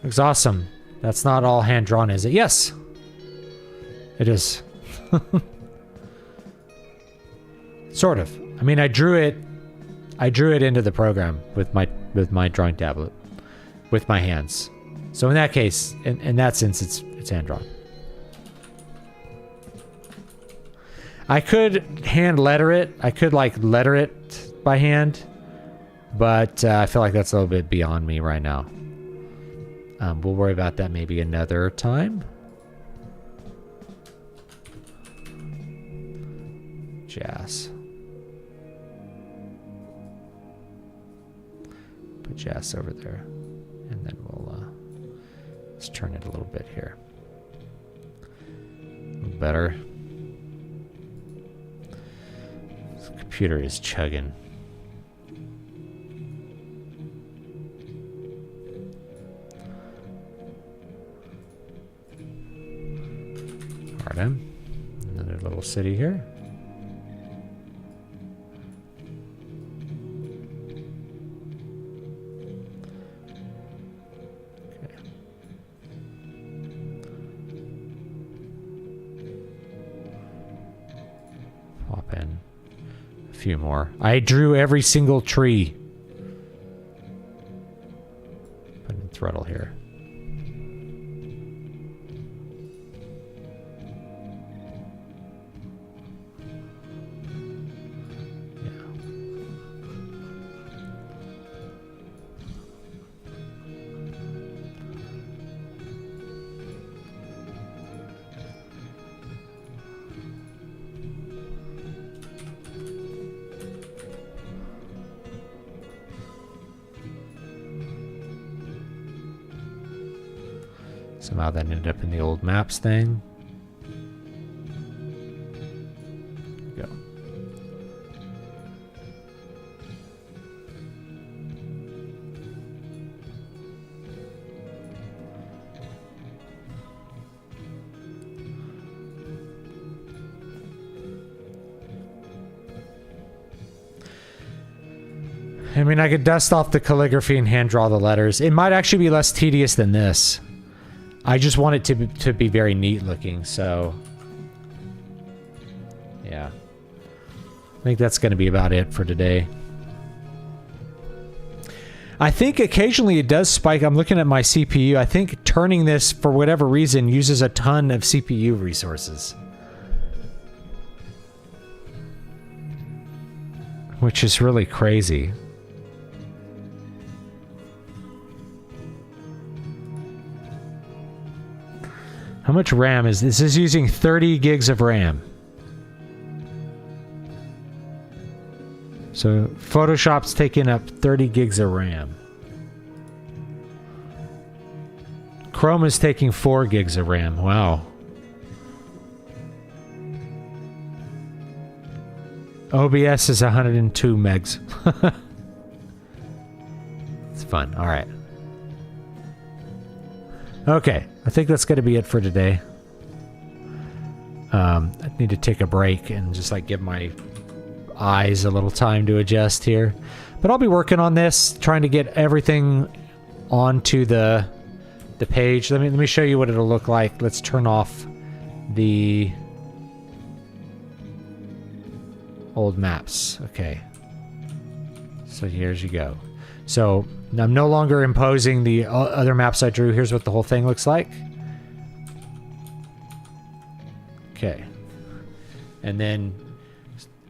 Looks awesome. That's not all hand drawn, is it? Yes, it is. Sort of. I mean, I drew it into the program with my drawing tablet, with my hands. So in that case, in that sense, it's hand drawn. I could hand letter it. I could like letter it by hand, but I feel like that's a little bit beyond me right now. We'll worry about that maybe another time. Jazz. Put Jazz over there. And then we'll let's turn it a little bit here. A little better. This computer is chugging. Another little city here. Okay. Pop in a few more. I drew every single tree. Put in throttle here. Somehow that ended up in the old maps thing. Go. I mean, I could dust off the calligraphy and hand draw the letters. It might actually be less tedious than this. I just want it to be very neat looking, so yeah. I think that's going to be about it for today. I think occasionally it does spike. I'm looking at my CPU. I think turning this, for whatever reason, uses a ton of CPU resources. Which is really crazy. How much RAM is this? This is using 30 gigs of RAM. So Photoshop's taking up 30 gigs of RAM. Chrome is taking 4 gigs of RAM. Wow. OBS is 102 megs. It's fun. All right. Okay, I think that's going to be it for today. I need to take a break and just like give my eyes a little time to adjust here. But I'll be working on this, trying to get everything onto the page. Let me show you what it'll look like. Let's turn off the old maps. Okay. So here's you go. So I'm no longer imposing the other maps I drew. Here's what the whole thing looks like. Okay. And then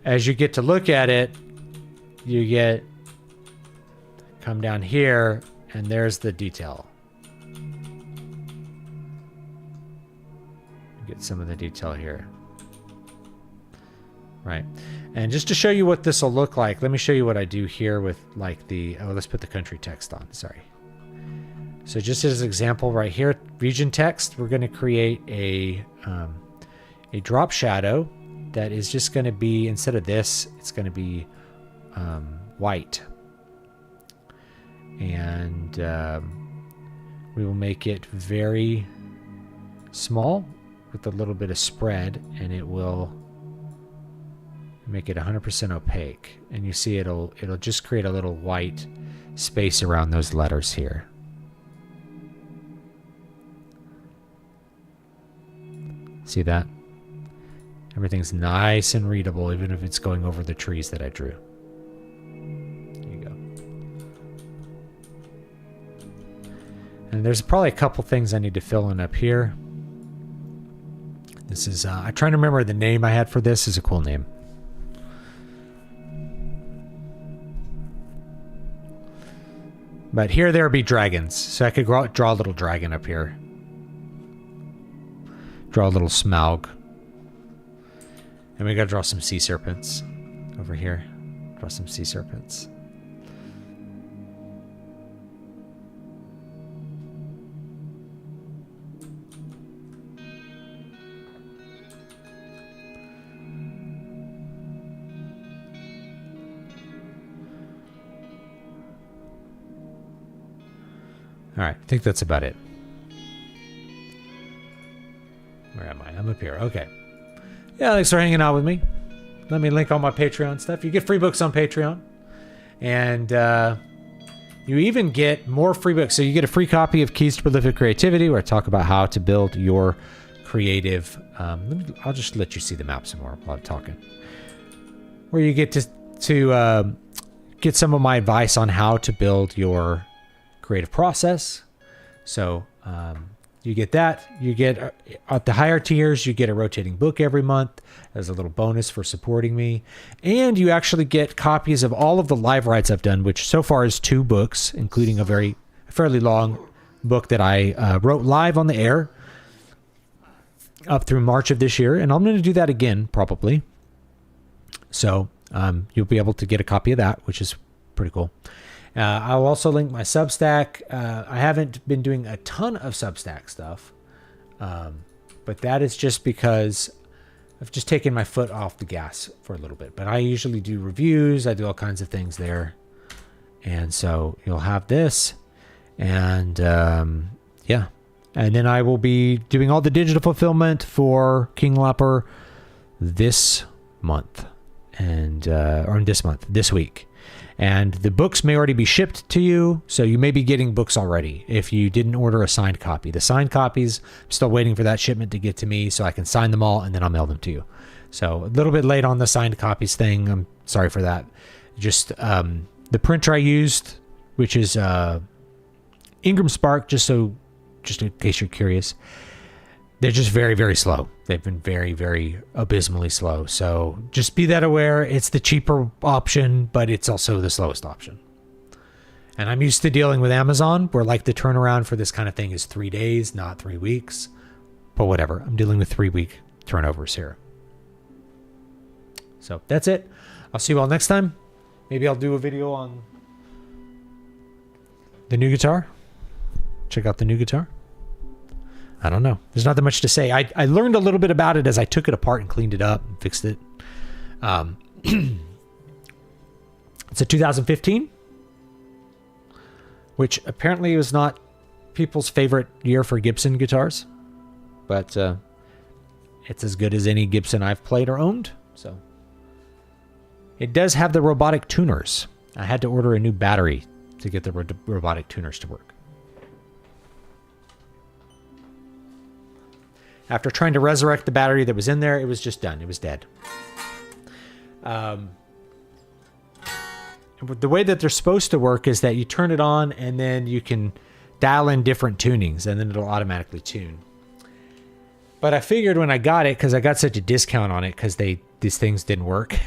as you get to look at it, you come down here and there's the detail. Get some of the detail here. Right. And just to show you what this will look like, let me show you what I do here with like the, oh, let's put the country text on, sorry. So just as an example right here, region text, we're going to create a drop shadow that is just going to be, instead of this, it's going to be white. And we will make it very small with a little bit of spread, and it will make it 100% opaque. And you see it'll just create a little white space around those letters here. See that? Everything's nice and readable, even if it's going over the trees that I drew. There you go. And there's probably a couple things I need to fill in up here. This is, I'm trying to remember the name I had for this. Is a cool name. But here there be dragons. So I could draw a little dragon up here. Draw a little Smaug. And we gotta draw some sea serpents over here. Draw some sea serpents. All right, I think that's about it. Where am I? I'm up here. Okay. Yeah, thanks for hanging out with me. Let me link all my Patreon stuff. You get free books on Patreon. And you even get more free books. So you get a free copy of Keys to Prolific Creativity, where I talk about how to build your creative... I'll just let you see the map some more while I'm talking. Where you get to get some of my advice on how to build your creative process. So you get that. You get at the higher tiers, you get a rotating book every month as a little bonus for supporting me. And you actually get copies of all of the live rides I've done, which so far is 2 books, including a fairly long book that I wrote live on the air up through March of this year. And I'm going to do that again, probably. So you'll be able to get a copy of that, which is pretty cool. I'll also link my Substack. I haven't been doing a ton of Substack stuff, but that is just because I've just taken my foot off the gas for a little bit. But I usually do reviews. I do all kinds of things there. And so you'll have this. And yeah. And then I will be doing all the digital fulfillment for King Leper this month. This week. And the books may already be shipped to you, so you may be getting books already if you didn't order a signed copy. The signed copies, I'm still waiting for that shipment to get to me so I can sign them all, and then I'll mail them to you. So a little bit late on the signed copies thing. I'm sorry for that. Just the printer I used, which is Ingram Spark, just in case you're curious, they're just very, very slow. They've been very, very abysmally slow. So just be that aware. It's the cheaper option, but it's also the slowest option. And I'm used to dealing with Amazon, where like the turnaround for this kind of thing is 3 days, not 3 weeks. But whatever. I'm dealing with 3-week turnovers here. So that's it. I'll see you all next time. Maybe I'll do a video on the new guitar. Check out the new guitar. I don't know. There's not that much to say. I learned a little bit about it as I took it apart and cleaned it up and fixed it. It's a 2015, which apparently was not people's favorite year for Gibson guitars, but it's as good as any Gibson I've played or owned. So it does have the robotic tuners. I had to order a new battery to get the robotic tuners to work. After trying to resurrect the battery that was in there, it was just done. It was dead. the way that they're supposed to work is that you turn it on and then you can dial in different tunings and then it'll automatically tune. But I figured when I got it, because I got such a discount on it because these things didn't work.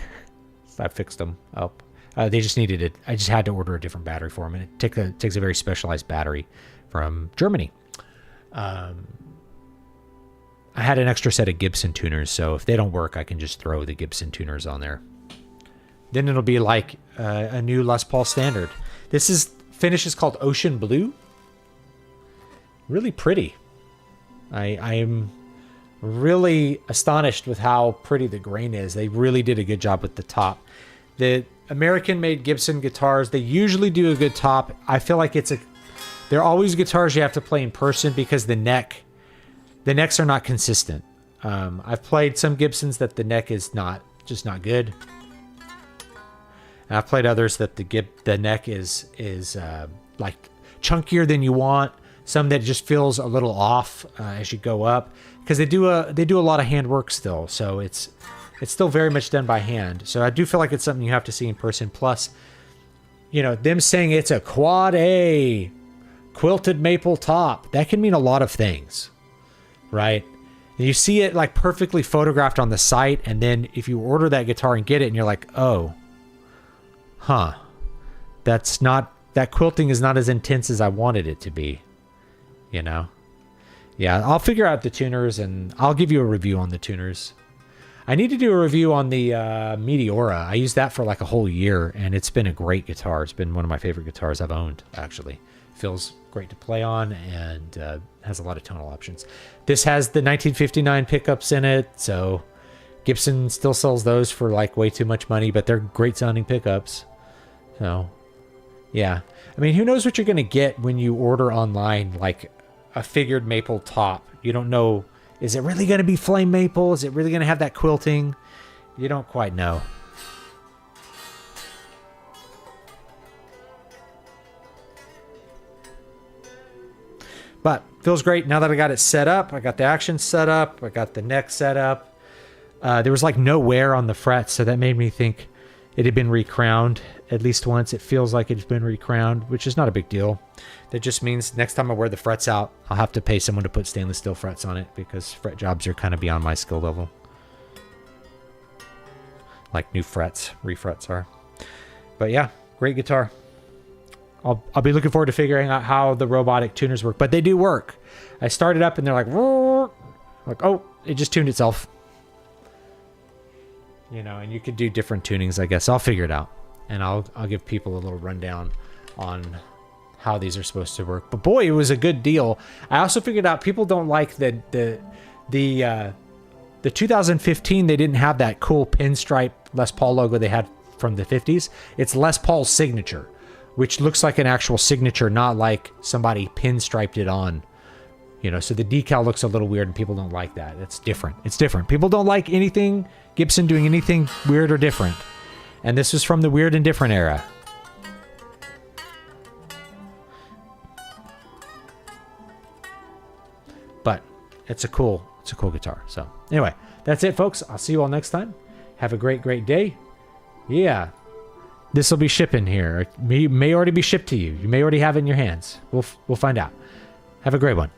So I fixed them up. They just needed it. I just had to order a different battery for them, and it takes a very specialized battery from Germany. I had an extra set of Gibson tuners, so if they don't work, I can just throw the Gibson tuners on there. Then it'll be like a new Les Paul standard. Finish is called Ocean Blue. Really pretty. I'm really astonished with how pretty the grain is. They really did a good job with the top. The American-made Gibson guitars, they usually do a good top. I feel like they're always guitars you have to play in person because the necks are not consistent. I've played some Gibsons that the neck is just not good. And I've played others that the neck is like chunkier than you want. Some that just feels a little off as you go up, because they do a lot of handwork still. So it's still very much done by hand. So I do feel like it's something you have to see in person. Plus, them saying it's a quad A quilted maple top, that can mean a lot of things, right? And you see it like perfectly photographed on the site, and then if you order that guitar and get it, and you're like, oh, huh, that quilting is not as intense as I wanted it to be. Yeah, I'll figure out the tuners and I'll give you a review on the tuners. I need to do a review on the Meteora. I used that for like a whole year, and it's been a great guitar. It's been one of my favorite guitars I've owned, actually. Feels great to play on and has a lot of tonal options. This has the 1959 pickups in it, so Gibson still sells those for like way too much money, but they're great sounding pickups. So, yeah. I mean, who knows what you're going to get when you order online, like a figured maple top. You don't know, is it really going to be flame maple? Is it really going to have that quilting? You don't quite know. But feels great now that I got it set up. I got the action set up. I got the neck set up. There was like no wear on the frets, so that made me think it had been recrowned at least once. It feels like it's been recrowned, which is not a big deal. That just means next time I wear the frets out, I'll have to pay someone to put stainless steel frets on it because fret jobs are kind of beyond my skill level. Like new frets, refrets are. But yeah, great guitar. I'll be looking forward to figuring out how the robotic tuners work, but they do work. I started up and they're like, oh, it just tuned itself. And you could do different tunings, I guess. I'll figure it out, and I'll give people a little rundown on how these are supposed to work. But boy, it was a good deal. I also figured out people don't like the 2015. They didn't have that cool pinstripe Les Paul logo they had from the 50s. It's Les Paul's signature, which looks like an actual signature, not like somebody pinstriped it on. So the decal looks a little weird, and people don't like that. It's different. It's different. People don't like anything Gibson doing anything weird or different. And this was from the weird and different era. But it's a cool guitar. So anyway, that's it, folks. I'll see you all next time. Have a great day. Yeah. This will be shipping here. It may already be shipped to you. You may already have it in your hands. We'll find out. Have a great one.